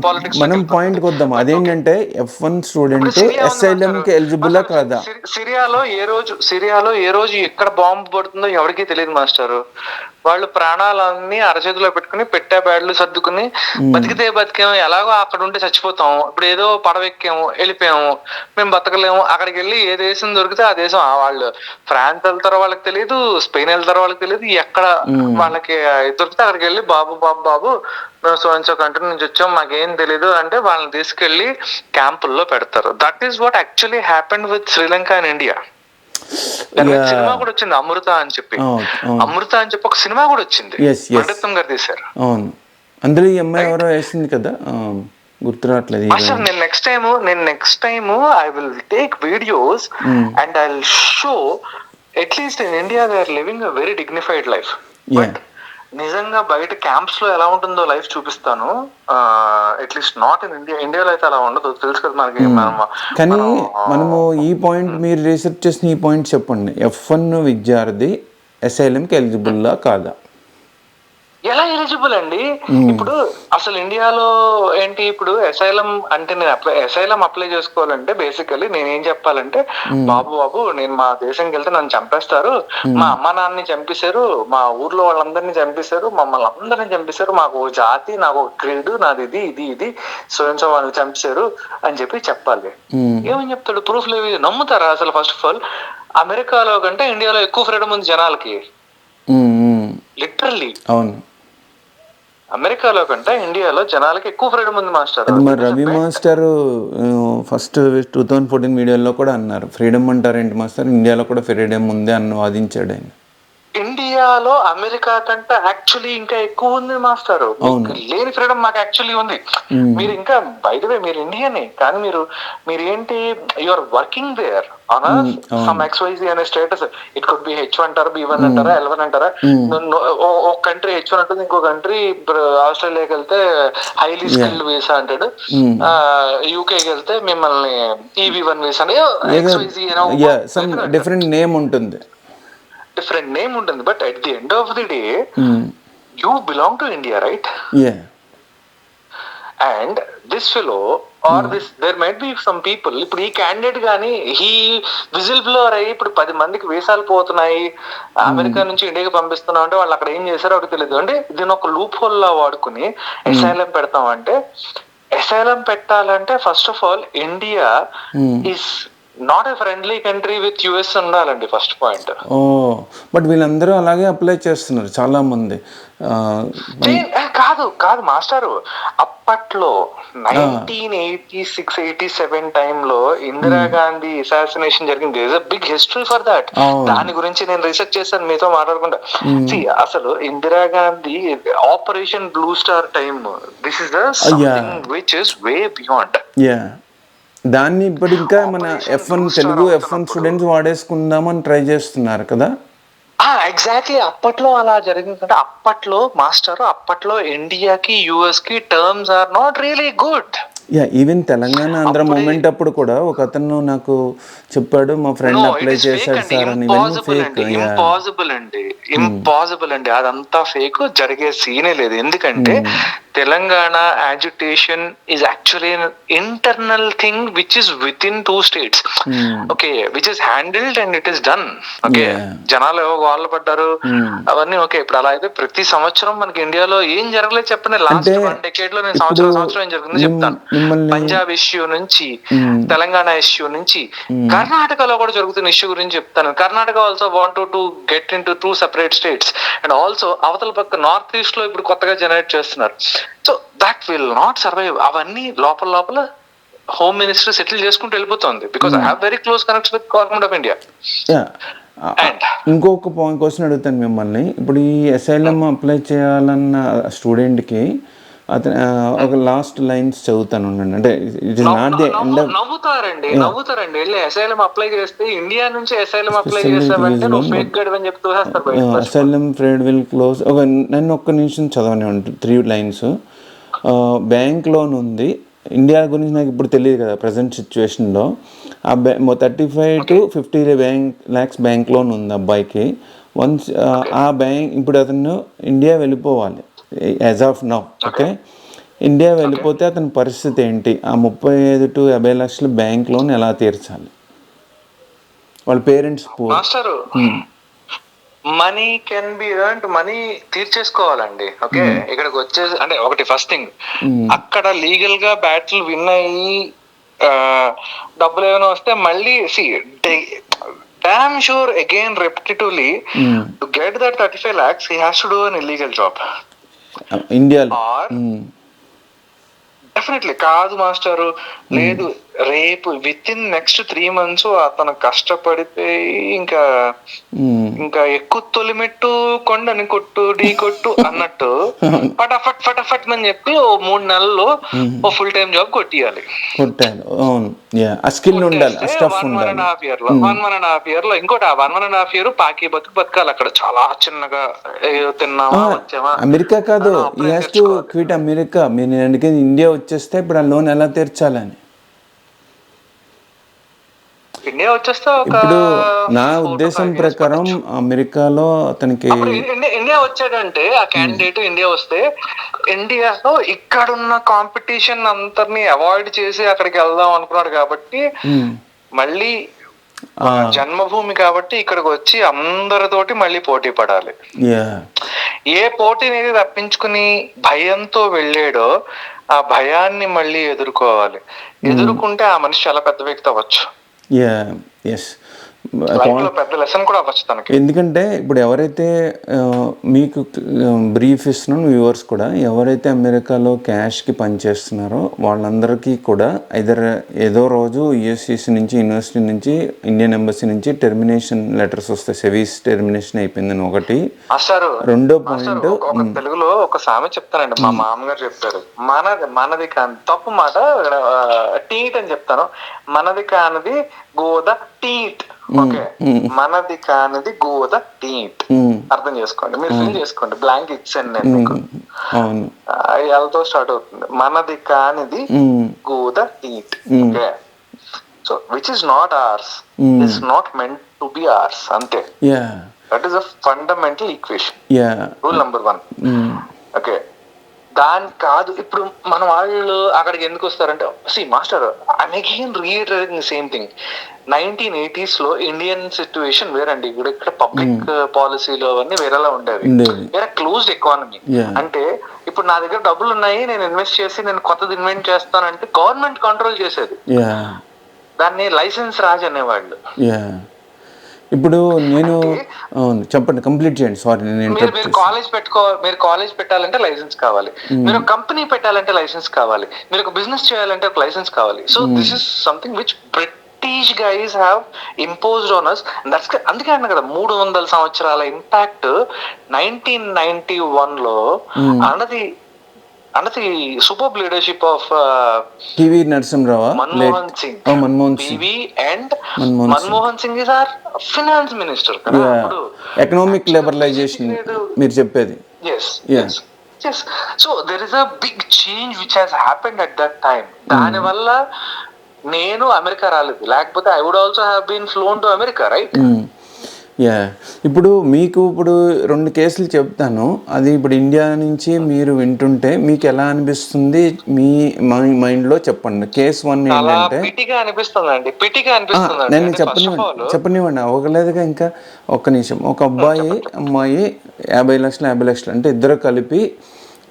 Speaker 2: పాలిటిక్స్.
Speaker 1: మనం పాయింట్ కి వద్దాం. అదేంటంటే F1 స్టూడెంట్ అసైలం కి ఎలిజిబుల్ కాదా?
Speaker 2: సిరియాలో ఏ రోజు ఎక్కడ బాంబు పడుతుందో ఎవరికీ తెలియదు మాస్టర్. వాళ్ళు ప్రాణాలన్నీ అరచేతిలో పెట్టుకుని పెట్టే బ్యాడ్లు సర్దుకుని బతికితే బతికాము, ఎలాగో అక్కడ ఉంటే చచ్చిపోతాం. ఇప్పుడు ఏదో పడవెక్కాము, వెళ్ళిపోయాము, మేము బతకలేము. అక్కడికి వెళ్ళి ఏ దేశం దొరికితే ఆ దేశం, వాళ్ళు ఫ్రాన్స్ వెళ్తారో వాళ్ళకి తెలియదు, స్పెయిన్ వెళ్తారో వాళ్ళకి తెలియదు, ఎక్కడ వాళ్ళకి దొరికితే అక్కడికి వెళ్ళి బాబు మేము సో కంట్రీ నుంచి వచ్చాం, మాకేం తెలీదు అంటే వాళ్ళని తీసుకెళ్లి క్యాంపుల్లో పెడతారు. That is what actually happened with Sri Lanka and India. Cinema కూడా వచ్చింది అమృత అని చెప్పి ఒక సినిమా కూడా వచ్చింది, పండితం గారు తీశారు.
Speaker 1: అవును, అందులో ఈ అమ్మాయి ఎవరో వేసింది కదా, గుర్తు రావట్లేదు
Speaker 2: మాస్టర్ నేను next time I will take videos and I will show at least in India they are living a very dignified life. But నిజంగా బయట క్యాంప్స్ లో ఎలా ఉంటుందో లైఫ్ చూపిస్తాను. At least not in India. ఇండియాలో అయితే అలా ఉండదు, తెలుసు కదా మనకి.
Speaker 1: కానీ మనము ఈ పాయింట్ మీరు రీసెర్చ్ చేసిన ఈ పాయింట్ చెప్పండి. F1 విద్యార్థి అసైలంకి ఎలిజిబుల్లా కాదా?
Speaker 2: ఎలా ఎలిజిబుల్ అండి? ఇప్పుడు అసలు ఇండియాలో ఏంటి, ఇప్పుడు అసైలం అంటే నేను అసైలం అప్లై చేసుకోవాలంటే బేసికలీ నేనేం చెప్పాలంటే, బాబు నేను మా దేశంకి వెళ్తే నన్ను చంపేస్తారు, మా అమ్మ నాన్నని చంపేశారు, మా ఊర్లో వాళ్ళందరినీ చంపేశారు, మమ్మల్ని అందరినీ చంపేశారు, మాకు ఓ జాతి, నాకు ఒక క్రీడు, నాది ఇది సో వాళ్ళని చంపేశారు అని చెప్పాలి. ఏమని చెప్తాడు? ప్రూఫ్ లేవి. నమ్ముతారా అసలు? ఫస్ట్ ఆఫ్ ఆల్ అమెరికాలో కంటే ఇండియాలో ఎక్కువ ఫ్రీడమ్ ఉంది జనాలకి, లిటరల్లీ.
Speaker 1: అవును,
Speaker 2: అమెరికాలో కంటే ఇండియాలో జనాలకి ఎక్కువ ఫ్రీడమ్ ఉంది మాస్టర్.
Speaker 1: అది మరి రవి మాస్టర్ ఫస్ట్ 2014 వీడియోలో కూడా అన్నారు. ఫ్రీడమ్ అంటారేంటి మాస్టర్, ఇండియాలో కూడా ఫ్రీడమ్ ఉంది అని వాదించాడు ఆయన.
Speaker 2: ఇండియాలో అమెరికా కంటే యాక్చువల్లీ ఇంకా ఎక్కువ ఉంది మాస్టర్. లేని ఫ్రీడమ్ మాకు యాక్చువల్లీ ఉంది. మీరు ఇంకా బై ది వే మీరు ఇండియనే, కానీ మీరు ఏంటి, you are working there on some XYZ అనే status. It could be H1 అంటారా, B1 అంటారా, L1 అంటారా. ఒక కంట్రీ H1 అంటుంది, ఇంకో కంట్రీ ఆస్ట్రేలియాకి వెళ్తే హైలీ స్కిల్డ్ వీసా అంటాడు, యూకేకి వెళ్తే మిమ్మల్ని EB1 వీసా అని XYZ
Speaker 1: డిఫరెంట్ నేమ్ ఉంటుంది.
Speaker 2: But at the end of the day you belong to India, right? And this fellow or this there might be some people, ఇప్పుడు ఈ candidate గానీ he whistle blower అయ్యి ఇప్పుడు 10 మందికి వీసాలు పోతున్నాయి, అమెరికా నుంచి ఇండియాకి పంపిస్తున్నాం అంటే వాళ్ళు అక్కడ ఏం చేశారో ఒకటి తెలియదు. అంటే దీని ఒక లూప్ హోల్ లా వాడుకుని అసైలం పెడతాం అంటే, అసైలం పెట్టాలంటే first of all India is not a friendly country with US ఉండాలండి ఫస్ట్ పాయింట్.
Speaker 1: బట్ వీళ్ళందరూ అలాగే అప్లై చేస్తున్నారు చాలా మంది.
Speaker 2: కాదు మాస్టారు, అప్పట్లో 1986-87 టైంలో ఇందిరాగాంధీ అసాసినేషన్ జరిగింది. There is a big history for that. దాని గురించి నేను రీసెర్చ్ చేశాను మీతో మాట్లాడకుండా. అసలు Indira Gandhi operation blue star time, this is the something which is way beyond.
Speaker 1: దాన్ని ఇప్పుడు ఇంకా మన F1 Telugu F1 students వాడేసుకుందామని try చేస్తున్నారు కదా.
Speaker 2: ఎగ్జాక్ట్లీ. అప్పట్లో అలా జరిగిందంటే, అప్పట్లో ఇండియాకి US కి terms are not really good.
Speaker 1: Even Telangana Andhra movement అప్పుడు కూడా ఒక అతను నాకు చెప్పాడు, మా ఫ్రెండ్ అప్లై చేశాడు సార్ అని.
Speaker 2: ఇంపాసిబుల్ అండి, అదంతా ఫేక్. జరిగే సీనే లేదు. ఎందుకంటే Telangana agitation is actually an internal thing which is within 2 states, okay, which is handled and it is done, okay. జనాలు వాళ్ళు పడ్డారు అవన్నీ ఓకే. ఇప్పుడు అలా అయితే ప్రతి సంవత్సరం మనకి ఇండియాలో ఏం జరగలేదు చెప్పండి. లాస్ట్ 1 decade లో నేను సంవత్సరం ఏం జరిగిందో చెప్తాను. పంజాబ్ ఇష్యూ నుంచి, తెలంగాణ ఇష్యూ నుంచి, కర్ణాటకలో కూడా జరుగుతున్న ఇష్యూ గురించి చెప్తాను. Karnataka also want to get in to 2 separate states and also అవతల పక్క నార్త్ ఈస్ట్ లో ఇప్పుడు కొత్తగా జనరేట్ చేస్తున్నారు. So that will not survive. అవన్నీ లోపల హోమ్ మినిస్టర్ సెటిల్ చేసుకుంటూ వెళ్ళిపోతుంది. Because I have very close connects with government of India.
Speaker 1: ఇంకొక క్వశ్చన్ అడుగుతాను మిమ్మల్ని. ఇప్పుడు ఈ అసైలం అప్లై చేయాలన్న స్టూడెంట్కి అతను ఒక లాస్ట్ లైన్స్ చదువుతాను ఉండండి. అంటే it is not the end of.
Speaker 2: నవ్వుతారండి వెళ్ళి అసైలం అప్లై చేస్తే, ఇండియా నుంచి అసైలం అప్లై చేస్తామంటే నువ్వు ఫేక్ గైడ్ అని చెప్తూ
Speaker 1: అసైలం ఫ్రేడ్ విల్ క్లోజ్. నన్ను ఒక్క నిమిషం చదవని 3 lines. బ్యాంక్ లోన్ ఉంది. ఇండియా గురించి నాకు ఇప్పుడు తెలియదు కదా ప్రజెంట్ సిచ్యువేషన్లో. ఆ 35 to 50 lakhs బ్యాంక్ లోన్ ఉంది అబ్బాయికి. వన్స్ ఆ బ్యాంక్ ఇప్పుడు అతను ఇండియా వెళ్ళిపోవాలి as of now, okay. India వెళ్ళిపోతే అతని పరిస్థితి ఏంటి? ఆ 35 to 50 lakhs బ్యాంక్ లోన్ ఎలా తీర్చాలి? వాళ్ళ parents
Speaker 2: money can be earned, money తీర్చేసుకోవాలండి, ఓకే. ఇక్కడికి వచ్చేసి అంటే ఒకటి ఫస్ట్ థింగ్, అక్కడ లీగల్ గా బ్యాటిల్ విన్ అయ్యి డబ్బులు ఏమైనా వస్తే మళ్ళీ damn sure again repetitively to get that 35 lakhs he has to do an illegal job
Speaker 1: India
Speaker 2: or definitely కాదు మాస్టరు లేదు రేపు విత్ ఇన్ నెక్స్ట్ 3 months అతను కష్టపడితే ఇంకా ఇంకా ఎక్కువ తొలిమెట్టు కొండని కొట్టు ఢీ కొట్టు అన్నట్టు ఫటాఫట్ ఫటాఫట్ అని చెప్పి ఓ 3 నెలల్లో ఓ ఫుల్ టైం జాబ్ కొట్టియాలి.
Speaker 1: కొట్టాను. అవును. ఆ స్కిల్ ఉండాలి, ఆ స్టఫ్ ఉండాలి.
Speaker 2: 1.5 year లో ఇంకోటి ఆ 1.5 year పాకి బతకాలి అక్కడ. చాలా చిన్నగా తిన్నామా వచ్చామా.
Speaker 1: అమెరికా కాదు, ఈ హ్యాస్ టు క్విట్ అమెరికా. మీరు అందుకని ఇండియా వచ్చేస్తే ఇప్పుడు ఆ లోన్ ఎలా తీర్చాలని.
Speaker 2: ఇండియా వచ్చేస్తే
Speaker 1: ఇప్పుడు నా ఉద్దేశం ప్రకారం అమెరికాలో అతనికి
Speaker 2: ఇండియా వచ్చాడంటే ఆ క్యాండిడేట్ ఇండియా వస్తే ఇండియాలో ఇక్కడున్న కాంపిటీషన్ అంతర్ని అవాయిడ్ చేసి అక్కడికి వెళ్దాం అనుకున్నాడు కాబట్టి మళ్ళీ జన్మభూమి కాబట్టి ఇక్కడికి వచ్చి అందరితోటి మళ్ళీ పోటీ పడాలి. ఏ పోటీని తప్పించుకుని భయంతో వెళ్ళాడో ఆ భయాన్ని మళ్ళీ ఎదుర్కోవాలి. ఎదుర్కొంటే ఆ మనిషి చాలా పెద్ద వ్యక్తి అవ్వచ్చు.
Speaker 1: ఎస్,
Speaker 2: పెద్ద లెసన్ కూడా అవ్వచ్చు తనకి.
Speaker 1: ఎందుకంటే ఇప్పుడు ఎవరైతే మీకు బ్రీఫ్ ఇస్తున్నాను వ్యూవర్స్ కూడా, ఎవరైతే అమెరికాలో క్యాష్కి పనిచేస్తున్నారో వాళ్ళందరికీ కూడా ఐదర్ ఏదో రోజు యుఎస్సిసి నుంచి, యూనివర్సిటీ నుంచి, ఇండియన్ ఎంబసీ నుంచి టెర్మినేషన్ లెటర్స్ వస్తాయి. సెవీస్ టెర్మినేషన్ అయిపోయిందని ఒకటి. రెండో పాయింట్,
Speaker 2: తెలుగులో ఒక సామెత చెప్తానండి, మా మామగారు చెప్పారు. మనది కాని తప్పు మాట టీట్ అని చెప్తాను. మనది కానిది గోద టీట్. ఓకే, మనది కానిది గోద టీట్. అర్థం చేసుకోండి, మీరు ఫిల్ చేసుకోండి. బ్లాంక్ ఇచ్చాను నేను మీకు. ఎల్తో స్టార్ట్ అవుతుంది. మనది కానిది గోద టీట్. Okay, so which is not ours is not meant to be ours. అంతే. That is a fundamental equation. Rule number 1. Okay, దాని కాదు. ఇప్పుడు మన వాళ్ళు అక్కడికి ఎందుకు వస్తారంటే, see master I'm again reiterating the same thing. 1980s లో ఇండియన్ సిచ్యువేషన్ వేరండి. ఇక్కడ పబ్లిక్ పాలసీలో అవన్నీ వేరేలా ఉండేవి. వేరే క్లోజ్డ్ ఎకానమీ. అంటే ఇప్పుడు నా దగ్గర డబ్బులు ఉన్నాయి, నేను ఇన్వెస్ట్ చేసి నేను కొత్తది ఇన్వెస్ట్ చేస్తానంటే గవర్నమెంట్ కంట్రోల్ చేసేది. దాన్ని లైసెన్స్ రాజ్ అనేవాళ్ళు.
Speaker 1: ఇప్పుడు నేను చెప్పండి, కంప్లీట్ చేయండి. సారీ,
Speaker 2: మీరు కాలేజ్ పెట్టాలంటే లైసెన్స్ కావాలి, మీరు కంపెనీ పెట్టాలంటే లైసెన్స్ కావాలి, మీరు ఒక బిజినెస్ చేయాలంటే ఒక లైసెన్స్ కావాలి. So this is something which British guys have imposed on us. అందుకే అన్న కదా 300 సంవత్సరాల ఇంపాక్ట్ 1991 లో అన్నది super leadership of
Speaker 1: PV Narasimharao,
Speaker 2: Manmohan Singh. PV and Manmohan Singh is are finance minister.
Speaker 1: Economic liberalisation మీరు చెప్పేది.
Speaker 2: yes. So there is a big change which has happened at that time. దాని వల్ల నేను అమెరికా రాలేదు, లేకపోతే I would also have been flown to America, right?
Speaker 1: ఇప్పుడు మీకు ఇప్పుడు 2 కేసులు చెప్తాను. అది ఇప్పుడు ఇండియా నుంచి మీరు వింటుంటే మీకు ఎలా అనిపిస్తుంది, మీ మైండ్లో చెప్పండి. కేసు 1 ఏంటంటే, నేను చెప్పనివ్వండి అవ్వలేదుగా ఇంకా ఒక్క నిమిషం. ఒక అబ్బాయి అమ్మాయి 50 లక్షలు అంటే ఇద్దరు కలిపి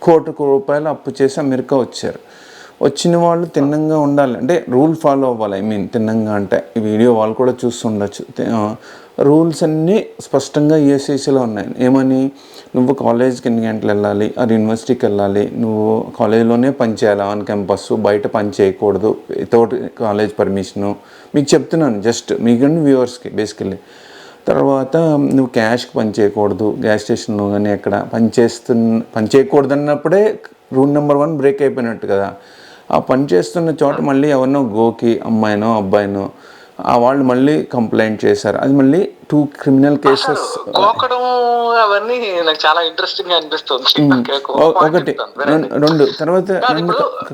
Speaker 1: ₹1 కోటి అప్పు చేసి అమెరికా వచ్చారు. వచ్చిన వాళ్ళు తిన్నంగా ఉండాలి, అంటే రూల్ ఫాలో అవ్వాలి. తిన్నంగా అంటే ఈ వీడియో వాళ్ళు కూడా చూస్తుండొచ్చు. రూల్స్ అన్నీ స్పష్టంగా యూఎస్సిసిలో ఉన్నాయి. ఏమని, నువ్వు కాలేజ్కి ఎన్ని గంటలు వెళ్ళాలి, అది యూనివర్సిటీకి వెళ్ళాలి, నువ్వు కాలేజ్లోనే పని చేయాలి, ఆన్ క్యాంపస్, బయట పని చేయకూడదు వితౌట్ కాలేజ్ పర్మిషను. మీకు చెప్తున్నాను జస్ట్ మీకంటే వ్యూవర్స్కి బేసికల్లీ. తర్వాత నువ్వు క్యాష్కి పని చేయకూడదు, గ్యాస్ స్టేషన్లో కానీ ఎక్కడ పని చేయకూడదు అన్నప్పుడే రూల్ నెంబర్ 1 బ్రేక్ అయిపోయినట్టు కదా. ఆ పని చేస్తున్న చోట మళ్ళీ ఎవరినో గోకి అమ్మాయినో అబ్బాయినో వాళ్ళు మళ్ళీ కంప్లైంట్ చేశారు. అది మళ్ళీ 2 క్రిమినల్ కేసెస్.
Speaker 2: అవన్నీ నాకు చాలా ఇంట్రెస్టింగ్ గా అనిపిస్తుంది.
Speaker 1: ఒకటి 2 తర్వాత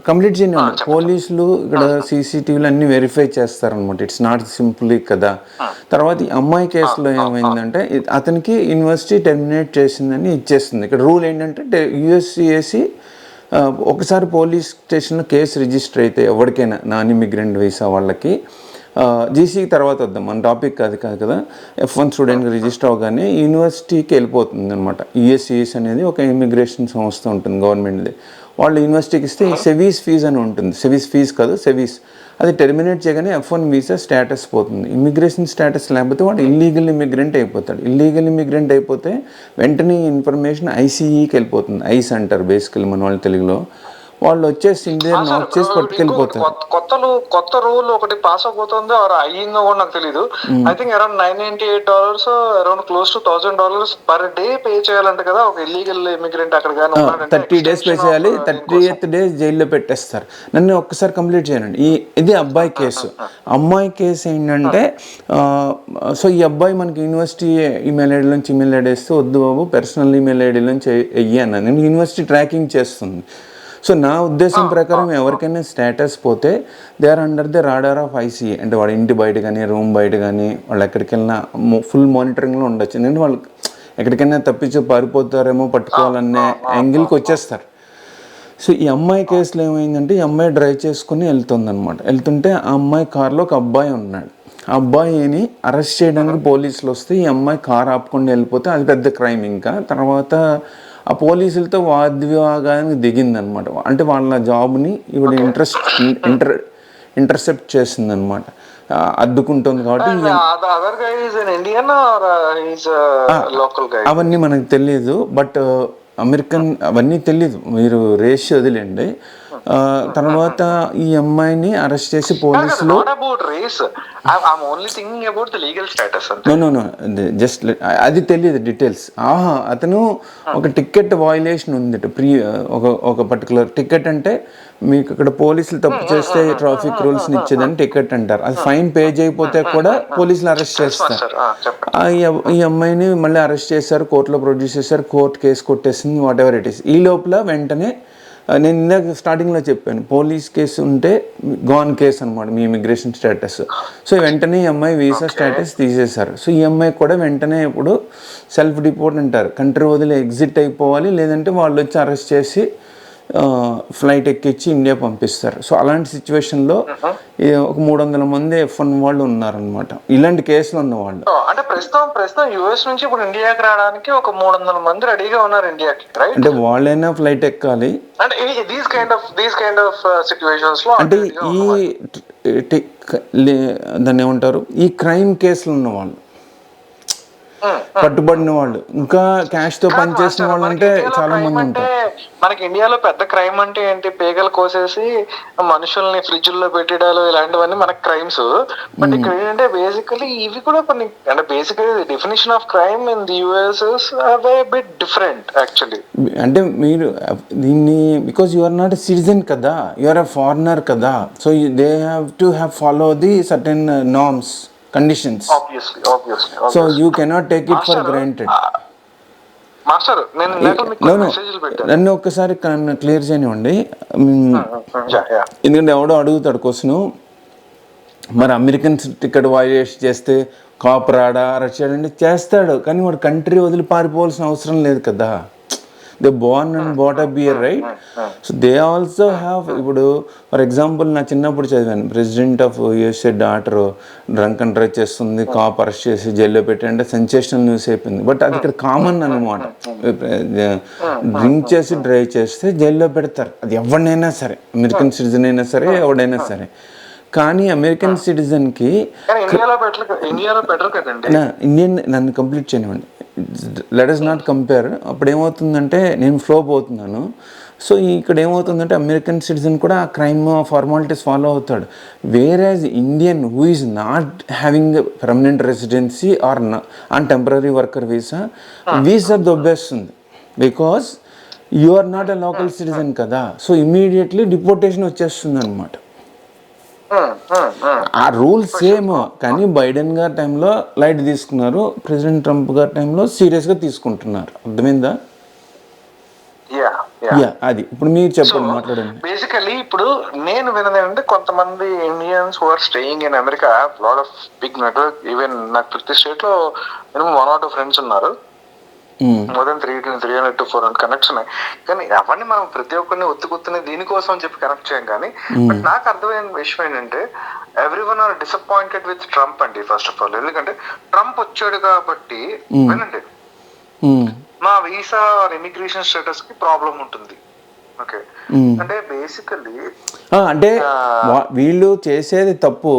Speaker 1: కంప్లీట్ చేయండి. పోలీసులు ఇక్కడ సీసీటీవీలు అన్ని వెరిఫై చేస్తారనమాట. ఇట్స్ నాట్ సింపుల్లీ కదా. తర్వాత ఈ అమ్మాయి కేసులో ఏమైందంటే, అతనికి యూనివర్సిటీ టెర్మినేట్ చేసిందని ఇచ్చేస్తుంది. ఇక్కడ రూల్ ఏంటంటే యుఎస్సిఎసి ఒకసారి పోలీస్ స్టేషన్లో కేసు రిజిస్టర్ అయితే ఎవరికైనా నాన్ ఇమిగ్రెంట్ వీసా వాళ్ళకి, జీసీ తర్వాత వద్దాం, మన టాపిక్ కాదు కదా. F1 స్టూడెంట్కి రిజిస్టర్ అవగానే యూనివర్సిటీకి వెళ్ళిపోతుంది అనమాట. యుఎస్సిఎస్ అనేది ఒక ఇమిగ్రేషన్ సంస్థ ఉంటుంది గవర్నమెంట్ది. వాళ్ళు యూనివర్సిటీకి ఇస్తే సెవీస్ ఫీజ్ అని ఉంటుంది. సెవీస్ అది టెర్మినేట్ చేయగానే F1 వీసా స్టేటస్ పోతుంది. ఇమిగ్రేషన్ స్టేటస్ లేకపోతే వాడు ఇల్లీగల్ ఇమిగ్రెంట్ అయిపోతాడు. ఇల్లీగల్ ఇమిగ్రెంట్ అయిపోతే వెంటనే ఇన్ఫర్మేషన్ ఐసీఈకి వెళ్ళిపోతుంది. ఐస్ అంటారు బేసికల్లీ మన వాళ్ళ తెలుగులో. వాళ్ళు వచ్చేసి ఇండియా నాక్ చేసి పట్టుకెళ్ళిపోతారు.
Speaker 2: కొత్త రూల్ ఒకటి పాస్ అయిపోతుందో అయ్యిందో కూడా నాకు తెలీదు. I think around $998 around close to $1,000 per day pay చేయాలంట కదా ఒక ఇల్లీగల్ ఇమిగ్రెంట్ అక్కడ కానీ
Speaker 1: 30 days పే చేయాలి. 30th day జైల్లో పెట్టేస్తారు. నన్ను ఒక్కసారి కంప్లీట్ చేయండి. ఇది అబ్బాయి కేసు. అమ్మాయి కేసు ఏంటంటే సో ఈ అబ్బాయి మనకి యూనివర్సిటీ ఈమెయిల్ ఐడి నుంచి ఈమెయిల్ ఐడి వేస్తే వద్దు బాబు పర్సనల్ ఈమెయిల్ ఐడి నుంచి వెయ్యి అన్నాను. నేను యూనివర్సిటీ ట్రాకింగ్ చేస్తుంది. సో నా ఉద్దేశం ప్రకారం ఎవరికైనా స్టేటస్ పోతే they are under the radar of ICE, అంటే వాడి ఇంటి బయట కానీ రూమ్ బయట కానీ వాళ్ళు ఎక్కడికి వెళ్ళినా ఫుల్ మానిటరింగ్లో ఉండొచ్చు. ఎందుకంటే వాళ్ళు ఎక్కడికైనా తప్పించి పారిపోతారేమో పట్టుకోవాలనే యాంగిల్కి వచ్చేస్తారు. సో ఈ అమ్మాయి కేసులో ఏమైందంటే ఈ అమ్మాయి డ్రైవ్ చేసుకుని వెళ్తుందనమాట. వెళ్తుంటే ఆ అమ్మాయి కార్లో ఒక అబ్బాయి ఉన్నాడు. ఆ అబ్బాయిని అరెస్ట్ చేయడానికి పోలీసులు వస్తే ఈ అమ్మాయి కార్ ఆపుకుండా వెళ్ళిపోతే అది పెద్ద క్రైమ్. ఇంకా తర్వాత ఆ పోలీసులతో వాద్వివాగానికి దిగిందనమాట. అంటే వాళ్ళ జాబ్ని ఇవిడ ఇంటర్సెప్ట్ చేసిందనమాట. అడ్డుకుంటుంది కాబట్టి అవన్నీ మనకు తెలియదు. బట్ అమెరికన్ అవన్నీ తెలీదు, మీరు రేష్ వదిలేండి. తర్వాత ఈ అమ్మాయిని అరెస్ట్ చేసి పోలీసులు జస్ట్ అది తెలియదు డీటెయిల్స్. అతను ఒక టికెట్ వయలేషన్ ఉంది. ఒక పర్టికులర్ టికెట్ అంటే మీకు ఇక్కడ పోలీసులు తప్పు చేస్తే ట్రాఫిక్ రూల్స్ ఇచ్చేదని టికెట్ అంటారు. అది ఫైన్ పే చేయకపోతే కూడా పోలీసులు అరెస్ట్ చేస్తారు. ఈ అమ్మాయిని మళ్ళీ అరెస్ట్ చేశారు, కోర్టులో ప్రొడ్యూస్ చేశారు, కోర్టు కేసు కొట్టేసింది, వాట్ ఎవర్ ఇట్ ఈస్. ఈ లోపల వెంటనే నేను ఇందాక స్టార్టింగ్లో చెప్పాను పోలీస్ కేసు ఉంటే గాన్ కేసు అనమాట మీ ఇమిగ్రేషన్ స్టేటస్. సో వెంటనే ఈ అమ్మాయి వీసా స్టేటస్ తీసేశారు. సో ఈ అమ్మాయి కూడా వెంటనే ఇప్పుడు సెల్ఫ్ డిపోర్ట్ అంటారు, కంట్రీ వదిలి ఎగ్జిట్ అయిపోవాలి, లేదంటే వాళ్ళు వచ్చి అరెస్ట్ చేసి ఫ్లైట్ ఎక్కించి ఇండియా పంపిస్తారు. సో అలాంటి సిచ్యువేషన్లో ఒక 300 మంది F1 వాళ్ళు ఉన్నారనమాట, ఇలాంటి కేసులు ఉన్న వాళ్ళు.
Speaker 2: అంటే ప్రస్తుతం యుఎస్ నుంచి ఇప్పుడు ఇండియాకి రావడానికి ఒక 300 మంది రెడీగా ఉన్నారు ఇండియాకి, రైట్?
Speaker 1: అంటే వాళ్ళైనా ఫ్లైట్ ఎక్కాలి.
Speaker 2: అంటే దీస్ కైండ్ ఆఫ్ సిచ్యువేషన్స్ లో
Speaker 1: అంటే దాన్ని ఏమంటారు, ఈ క్రైమ్ కేసులు ఉన్న వాళ్ళు, పట్టుబడిన వాళ్ళు, ఇంకా క్యాష్ తో పనిచేసిన వాళ్ళు అంటే చాలా మంది ఉంటారు.
Speaker 2: మనకి ఇండియాలో పెద్ద క్రైమ్ అంటే ఏంటి, పేగలు కోసేసి మనుషుల్ని ఫ్రిడ్జ్ లో పెట్టడాలు, ఇలాంటివన్నీ మనకి క్రైమ్స్. బట్ ఇక్కడ ఏంటంటే బేసికలీ ఇవి కూడా కొన్ని, అంటే basically definition of crime in the US is bit different actually.
Speaker 1: అంటే మీరు దీన్ని because you are not a citizen కదా, యు ఆర్ ఎ ఫారినర్ కదా, so they have to have follow the certain norms, conditions.
Speaker 2: Obviously.
Speaker 1: So you cannot take it for granted.
Speaker 2: Master
Speaker 1: నన్ను ఒక్కసారి clear చేయనివ్వండి. ఎందుకంటే ఎవడో అడుగుతాడు క్వశ్చన్, మరి American ticket violation చేస్తే కాప్ రాడా అరెస్ట్ చేయడండి, చేస్తాడు, కానీ వాడు కంట్రీ వదిలి పారిపోవాల్సిన అవసరం లేదు కదా. They born and brought up here, right? So they also have. ఇప్పుడు ఫర్ ఎగ్జాంపుల్ నా చిన్నప్పుడు చదివాను, president of USA daughter drunk and drive చేస్తుంది, కాప్ అరెస్ట్ చేసి జైల్లో పెట్టి, అంటే సెన్సేషనల్ న్యూస్ అయిపోయింది. బట్ అది ఇక్కడ కామన్ అనమాట. డ్రింక్ చేసి డ్రైవ్ చేస్తే జైల్లో పెడతారు, అది ఎవరినైనా సరే, అమెరికన్ సిటిజన్ అయినా సరే, ఎవడైనా సరే. కానీ అమెరికన్ సిటిజన్కి ఇండియన్, నన్ను కంప్లీట్ చేయనివ్వండి, లెట్ us నాట్ కంపేర్. అప్పుడు ఏమవుతుందంటే నేను ఫ్లో పోతున్నాను. సో ఇక్కడ ఏమవుతుందంటే అమెరికన్ సిటిజన్ కూడా ఆ క్రైమ్ ఫార్మాలిటీస్ ఫాలో అవుతాడు. Average Indian who is not having permanent residency or on temporary worker visa దొబ్బేస్తుంది. Because you are not a local citizen కదా, సో ఇమీడియట్లీ డిపోర్టేషన్ వచ్చేస్తుంది అనమాట. ఆ రూల్ సేమ్, కానీ బైడెన్ గారి టైంలో లైట్ తీసుకున్నారు, ప్రెసిడెంట్ ట్రంప్ గారి టైంలో సీరియస్గా తీసుకుంటున్నారు. అర్థమైందా? అది ఇప్పుడు మీరు చెప్పండి, మాట్లాడండి.
Speaker 2: బేసికలీ ఇప్పుడు నేను విన్నది ఏంటంటే, కొంతమంది Indians who are staying in America, lot of big network, even నాకు ప్రతి స్టేట్ లో మినిమం 1 or 2 ఫ్రెండ్స్ ఉన్నారు. మోర్ దెన్ 300 to 400 కనెక్ట్స్ ఉన్నాయి. కానీ అవన్నీ మనం ప్రతి ఒక్కరిని ఒత్తుకుతున్న దీనికోసం అని చెప్పి కనెక్ట్ చేయం. కానీ బట్ నాకు అర్థమైన విషయం ఏంటంటే, everyone are disappointed with Trump అండి. ఫస్ట్ ఆఫ్ ఆల్ ఎందుకంటే ట్రంప్ వచ్చాడు కాబట్టి వినండి, మా వీసా ఇమిగ్రేషన్ స్టేటస్ కి ప్రాబ్లం ఉంటుంది. ఓకే, అంటే బేసికల్లీ
Speaker 1: అంటే వీళ్ళు చేసేది తప్పు,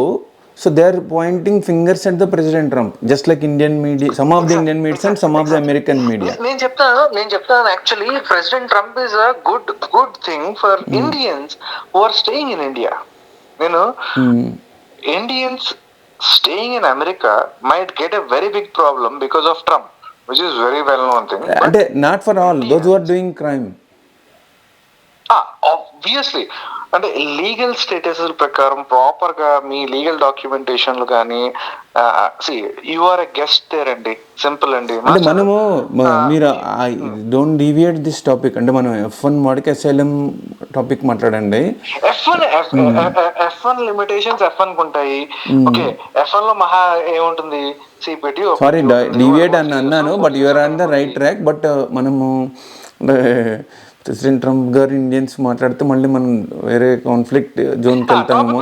Speaker 1: So they are pointing fingers at the President Trump, just like Indian media, some of the Indian media and some of the American media.
Speaker 2: నేను చెప్తాను actually president Trump is a good thing for Indians who are staying in India. నేను Indians staying in America might get a very big problem because of Trump, which is very well known thing.
Speaker 1: అంటే not for all those who are doing crime.
Speaker 2: Obviously అంటే legal status ప్రకారం proper గా మీ legal డాక్యుమెంటేషన్లు కానీ you are a guest there అండి, simple అండి.
Speaker 1: అంటే మనము మీరు డోంట్ డీవియేట్ దిస్ టాపిక్, అంటే మనం F1 వాడికి అసైలం టాపిక్ మాట్లాడండి.
Speaker 2: F1 లిమిటేషన్స్ F1 కు ఉంటాయి. ఓకే, F1 లో మహా ఏముంటుంది, సిపిటి.
Speaker 1: సారీ డీవియేట్ అని అన్నాను, but you are on the right track. But మనము ప్రెసిడెంట్ ట్రంప్ గారు ఇండియన్స్ మాట్లాడితే మళ్ళీ మనం వేరే కాన్ఫ్లిక్ట్ జోన్కి వెళ్తామేమో.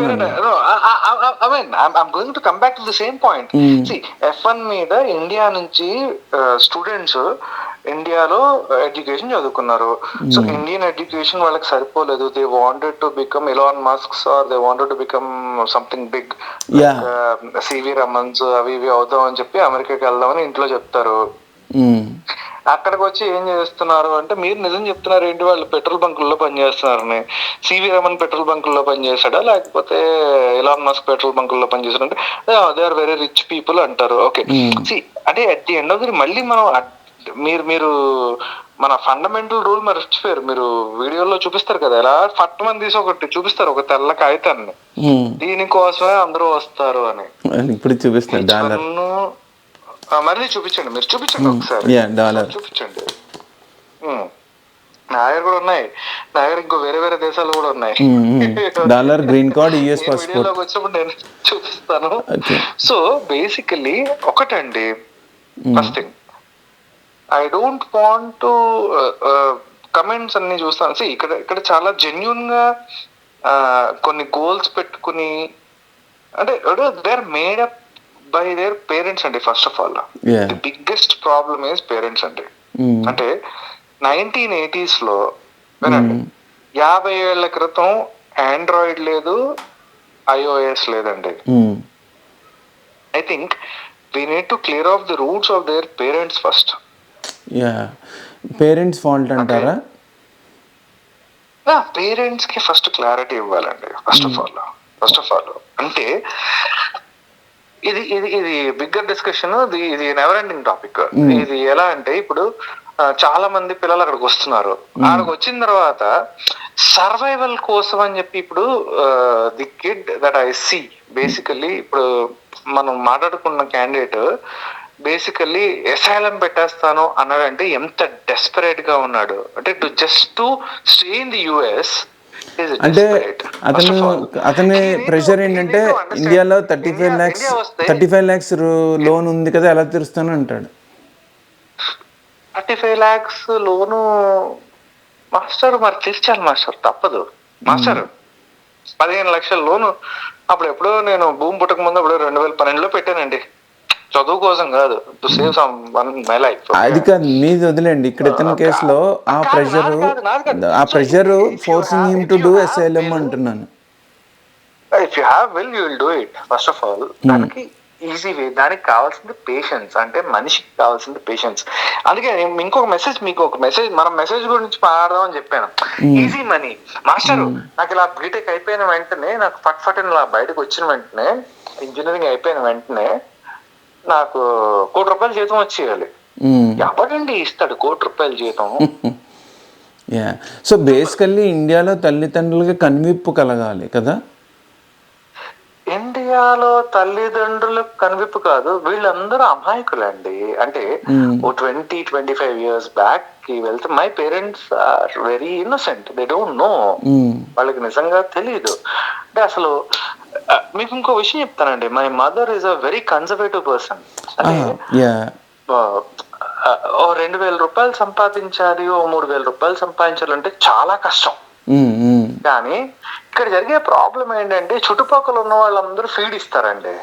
Speaker 2: I'm going to come back to the same point. See, F1 మీద ఇండియా నుంచి స్టూడెంట్స్ ఇండియాలో ఎడ్యుకేషన్ చదువుకున్నారు. సో ఇండియన్ ఎడ్యుకేషన్ వాళ్ళకి సరిపోలేదు. They wanted to become Elon Musks or they wanted to become something big, CV Ramans అవి ఇవి అవుదాం అని చెప్పి అమెరికాకి వెళ్దామని ఇంట్లో చెప్తారు. అక్కడికి వచ్చి ఏం చేస్తున్నారు అంటే, మీరు నిజం చెప్తున్నారు ఏంటి, వాళ్ళు పెట్రోల్ బంకుల్లో పనిచేస్తున్నారని. సివి రమన్ పెట్రోల్ బంకుల్లో పనిచేస్తాడా లేకపోతే ఎలాన్ మస్క్ పెట్రోల్ బంకుల్లో పనిచేస్తాడంటే they are very rich people అంటారు. ఓకే, అంటే at the end of the మళ్ళీ మనం మీరు మన ఫండమెంటల్ రూల్ మర్చిపోయారు. మీరు వీడియోలో చూపిస్తారు కదా, ఎలా పట్టమని తీసి ఒకటి చూపిస్తారు, ఒక తెల్ల కాగితాన్ని, దీనికోసమే అందరూ వస్తారు అని.
Speaker 1: ఇప్పుడు చూపిస్తారు.
Speaker 2: మళ్ళీ చూపించండి, మీరు చూపించండి ఒకసారి, చూపించండి. నా దగ్గర కూడా ఉన్నాయి, నా దగ్గర ఇంకో వేరే వేరే దేశాలు కూడా ఉన్నాయి.
Speaker 1: Dollar, green card, US passport.
Speaker 2: వీడియోలోకి వచ్చినప్పుడు నేను చూపిస్తాను. సో బేసికలీ ఒకటండి, first thing, I don't want to comments అన్ని చూస్తాను. ఇక్కడ చాలా జెన్యున్ గా కొన్ని గోల్స్ పెట్టుకుని, అంటే they are made up by their parents అండి. First of all the biggest problem is parents అండి. అంటే 1980s లో వినండి, 50 ఏళ్ల క్రితం ఆండ్రాయిడ్ లేదు, iOS లేదండి. I think we need to clear of the roots of their parents first.
Speaker 1: Parents fault అంటారా?
Speaker 2: పేరెంట్స్ కి ఫస్ట్ క్లారిటీ ఇవ్వాలండి. ఫస్ట్ ఆఫ్ ఆల్ అంటే ఇది బిగ్గర్ డిస్కషన్, ఇది నెవర్ ఎండింగ్ టాపిక్. ఇది ఎలా అంటే, ఇప్పుడు చాలా మంది పిల్లలు అక్కడికి వస్తున్నారు. అక్కడికి వచ్చిన తర్వాత సర్వైవల్ కోసం అని చెప్పి, ఇప్పుడు the kid that I see basically, ఇప్పుడు మనం మాట్లాడుకున్న క్యాండిడేట్ బేసికల్లీ అసైలం పెట్టేస్తాను అన్నాడంటే ఎంత డెస్పరేట్ గా ఉన్నాడు అంటే, to stay in the US.
Speaker 1: అంటే అతని ప్రెషర్ ఏంటంటే, ఇండియాలో 35 lakhs లోన్ ఉంది కదా, ఎలా తీరుస్తాను అంటాడు.
Speaker 2: 35 lakhs లోను మాస్టర్ మరి తీర్చాలి మాస్టర్, తప్పదు మాస్టర్. 15 లక్షల లోను అప్పుడు ఎప్పుడో నేను భూమి పుట్టక ముందు అప్పుడు 2012లో పెట్టానండి, చదువు కోసం కాదు, to save some one my life.
Speaker 1: అది కాదు, మీది వదిలేండి. ఇక్కడ ఇతని కేసులో ఆ pressure forcing him to do asylum అంటున్నాను.
Speaker 2: If you have will you will do it. First of all దానికి ఈజీ వే, దానికి కావాల్సింది పేషెన్స్. అంటే మనిషికి కావాల్సింది పేషెన్స్. అందుకే ఇంకొక మెసేజ్, మీకు ఒక మెసేజ్, మనం మెసేజ్ గురించి మాట్లాడదాం అని చెప్పాను. ఈజీ మనీ మాస్టర్, నాకు ఇలా బీటెక్ అయిపోయిన వెంటనే, నాకు ఫట్ ఇలా బయటకు వచ్చిన వెంటనే, ఇంజనీరింగ్ అయిపోయిన వెంటనే నాకు ₹1,00,00,000 జీతం వచ్చేయాలి. ఎవడండి ఇస్తాడు ₹1,00,00,000 జీతం?
Speaker 1: సో బేసికల్లీ ఇండియాలో తల్లిదండ్రులకి కన్విప్పు కలగాలి కదా.
Speaker 2: ఇండియాలో తల్లిదండ్రులకు కనువిప్పు కాదు, వీళ్ళందరూ అమాయకులండి. అంటే 20-25 years బ్యాక్ కి వెళ్తే, my parents are very innocent, they don't know. వాళ్ళకి నిజంగా తెలియదు. అంటే అసలు మీకు ఇంకో విషయం చెప్తానండి, my mother is a very conservative person. అంటే ₹2,000 సంపాదించాలి, ₹3,000 సంపాదించాలంటే చాలా కష్టం. కానీ ఇక్కడ జరిగే ప్రాబ్లం ఏంటంటే, చుట్టుపక్కల ఉన్న వాళ్ళందరూ ఫీడ్ ఇస్తారండి.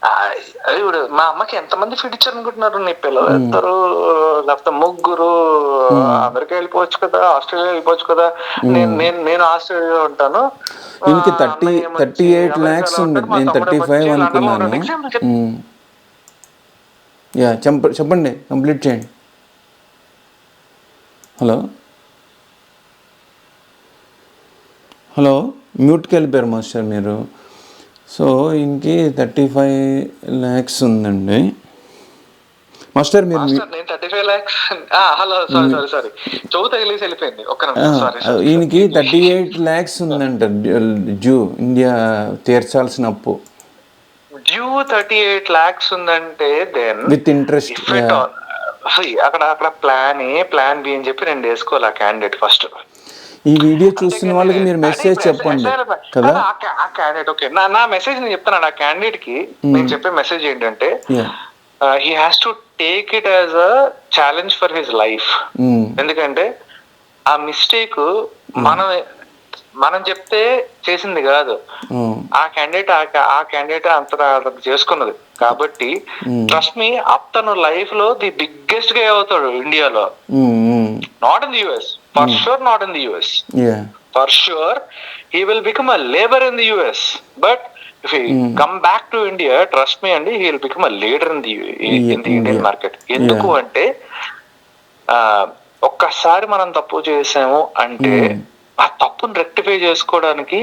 Speaker 2: ఆ, ఇప్పుడు మా అమ్మకి ఎంతమంది ఫీడ్ ఇచ్చారు అనుకుంటున్నారు? నీ పిల్లలు ఇద్దరు లేకపోతే ముగ్గురు, అమెరికా వెళ్ళిపోవచ్చు కదా, ఆస్ట్రేలియా వెళ్ళిపోవచ్చు కదా. నేను నేను నేను ఆస్ట్రేలియాలో ఉంటాను,
Speaker 1: దీనికి
Speaker 2: అన్నయ్య ఏమొచ్చి
Speaker 1: 38 ల్యాక్స్
Speaker 2: అమెరికాలో
Speaker 1: ఉంది,
Speaker 2: ఉంటాడు, మా
Speaker 1: నేను
Speaker 2: తమ్ముడు
Speaker 1: 35
Speaker 2: ఏమొచ్చి లండన్ లో
Speaker 1: అనుకున్నాను.
Speaker 2: ఉంటాడు. ఎగ్జాంపుల్ చెప్పి
Speaker 1: యా చెప్పండి, కంప్లీట్ చేయండి. హలో హలో మ్యూట్కి వెళ్ళిపోయారు మాస్టర్ మీరు. సో ఈయనకి 35 ల్యాక్స్ ఉందండి మాస్టర్. మీరు
Speaker 2: మాస్టర్ నేను 35 lakhs. హలో, సారీ చెవు తగిలేసి వెళ్ళిపోయింది. ఒక్క నిమిషం, సారీ.
Speaker 1: ఈయనకి 38 ల్యాక్స్ ఉందంట డ్యూ, ఇండియా తీర్చాల్సిన అప్పు.
Speaker 2: డ్యూ 38 lakhs ఉందంటే then
Speaker 1: with interest.
Speaker 2: If it all అక్కడ ప్లాన్ బి అని చెప్పి 2 వేసుకోవాలి ఆ క్యాండిడేట్ ఫస్ట్.
Speaker 1: ఈ వీడియో చూస్తున్న వాళ్ళకి మీరు మెసేజ్ చెప్పండి కదా.
Speaker 2: ఆ క్యాండిడేట్ ఓకే, నా మెసేజ్ నేను చెప్తాను. ఆ క్యాండిడేట్ కి నేను చెప్పే మెసేజ్ ఏంటంటే, he has to take it as a challenge for his life. ఎందుకంటే ఆ మిస్టేక్ మనం చెప్తే చేసింది కాదు, ఆ క్యాండిడేట్ అంతటా చేసుకున్నది. కాబట్టి ట్రస్ట్ మీ, అతను లైఫ్ లో ది బిగ్గెస్ట్ గా అవుతాడు ఇండియాలో. Not in the US, for sure not in the US. For sure he will become a labor in the US, but if he come back to India, trust me అండి, he will become a leader in the Indian market. ఎందుకు అంటే ఒక్కసారి మనం తప్పు చేసాము అంటే ఆ తప్పును రెక్టిఫై చేసుకోవడానికి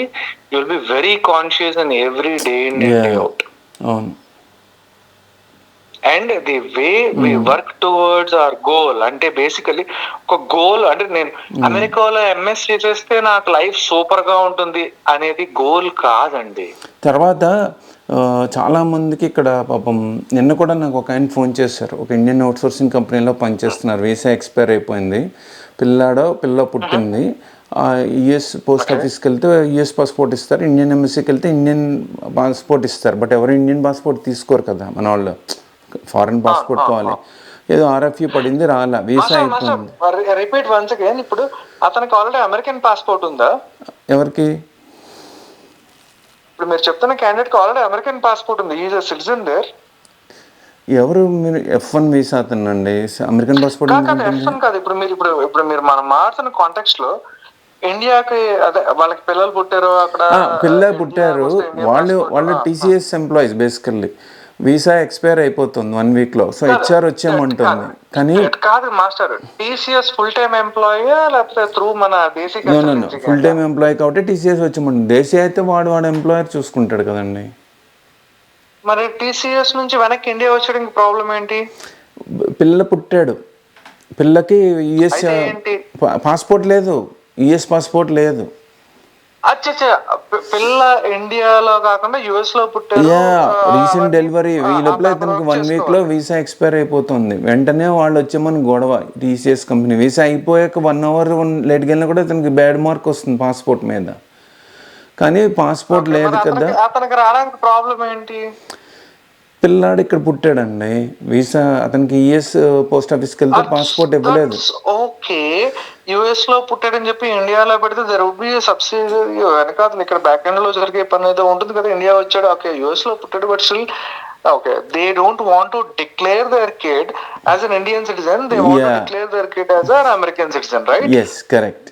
Speaker 2: you will be very conscious in every day in day out. And the way we work towards our goal, అంటే బేసికలీ ఒక గోల్ అంటే నేను అమెరికాలో ఎంఎస్ చేసేస్తే నాకు లైఫ్ సూపర్ గా ఉంటుంది అనేది గోల్ కాదండి.
Speaker 1: తర్వాత చాలా మందికి ఇక్కడ పాపం నిన్న కూడా నాకు ఒక ఆయన ఫోన్ చేశారు. ఒక ఇండియన్ అవుట్సోర్సింగ్ కంపెనీలో పనిచేస్తున్నారు, వీసా ఎక్స్పైర్ అయిపోయింది, పిల్ల పుట్టింది. యుఎస్ పోస్ట్ ఆఫీస్కి వెళ్తే యుఎస్ పాస్పోర్ట్ ఇస్తారు, ఇండియన్ ఎంబసీకి వెళ్తే ఇండియన్ పాస్పోర్ట్ ఇస్తారు. బట్ ఎవరు ఇండియన్ పాస్పోర్ట్ తీసుకోరు కదా మన వాళ్ళు, ఫారెన్ పాస్పోర్ట్ కావాలి. ఏదో ఆర్ఎఫ్ఈ పడింది, రాలా, వీసా అయిపోయింది.
Speaker 2: రిపీట్ వన్స్ అగైన్, ఇప్పుడు అతనికి ఆల్రెడీ అమెరికన్ పాస్పోర్ట్ ఉందా?
Speaker 1: ఎవరికి?
Speaker 2: ఇప్పుడు మీరు చెప్తున్న క్యాండిడేట్ ఆల్రెడీ అమెరికన్ పాస్పోర్ట్ ఉంది, ఈజ్ ఎ సిటిజన్ దేర్.
Speaker 1: ఎవరు? మీరు F1 visa అతనండి, American passport
Speaker 2: F1 కాదు. ఇప్పుడు మీరు మనం మాట్లాడుతున్న కాంటెక్స్ట్ లో ఇండియాకి అదే వాళ్ళకి పిల్లలు పుట్టారు, అక్కడ
Speaker 1: పిల్లలు పుట్టారు, వాళ్ళు TCS employees. Basically visa expire అయిపోతుంది 1 week లో, సో హెచ్ఆర్ వచ్చేయమంటుంది. కానీ
Speaker 2: కాదు master, TCS full time employee లేకపోతే త్రూ మన బేసిక్?
Speaker 1: ఫుల్ టైమ్ ఎంప్లాయీ కాబట్టి TCS వచ్చేయమంటుంది. దేశీ అయితే వాడు ఎంప్లాయర్ చూసుకుంటాడు కదండి.
Speaker 2: మరి TCS నుంచి వెనక్కి ఇండియా వచ్చేయడానికి ప్రాబ్లం ఏంటి?
Speaker 1: పిల్ల పుట్టాడు, పిల్లకి యుఎస్ పాస్పోర్ట్ లేదు, యుఎస్ పాస్పోర్ట్ లేదు.
Speaker 2: పిల్ల ఇండియాలో కాకుండా యుఎస్ లో పుట్టారు,
Speaker 1: రీసెంట్ డెలివరీ. ఈ లోపల ఇతనికి 1 week లో వీసా ఎక్స్పైర్ అయిపోతుంది. వెంటనే వాళ్ళు వచ్చేమని గొడవ, TCS కంపెనీ. వీసా అయిపోయాక 1 hour లేట్కి వెళ్ళినా కూడా ఇతనికి బ్యాడ్ మార్క్ వస్తుంది పాస్పోర్ట్ మీద. కానీ పాస్పోర్ట్ లేదు కదా.
Speaker 2: అతనికి రావడానికి ప్రాబ్లం ఏంటి?
Speaker 1: పిల్లాడు ఇక్కడ పుట్టాడండి, వీసా అతనికి యుఎస్ పోస్ట్ ఆఫీస్కి వెళ్తే పాస్పోర్ట్ ఇవ్వలేదు.
Speaker 2: ఓకే, యుఎస్ లో పుట్టాడని చెప్పి ఇండియాలో పెడితే దర్ వుడ్ బి సబ్సిడీ వెనకాల ఇక్కడ బ్యాక్ ఎండ్ లో జరిగే పని ఏదో ఉంటుంది కదా. ఇండియా వచ్చాడు, ఓకే యుఎస్ లో పుట్టాడు, but still okay, they don't want to declare their kid as an Indian citizen, they want to declare their kid as an American citizen, right?
Speaker 1: Yes, correct.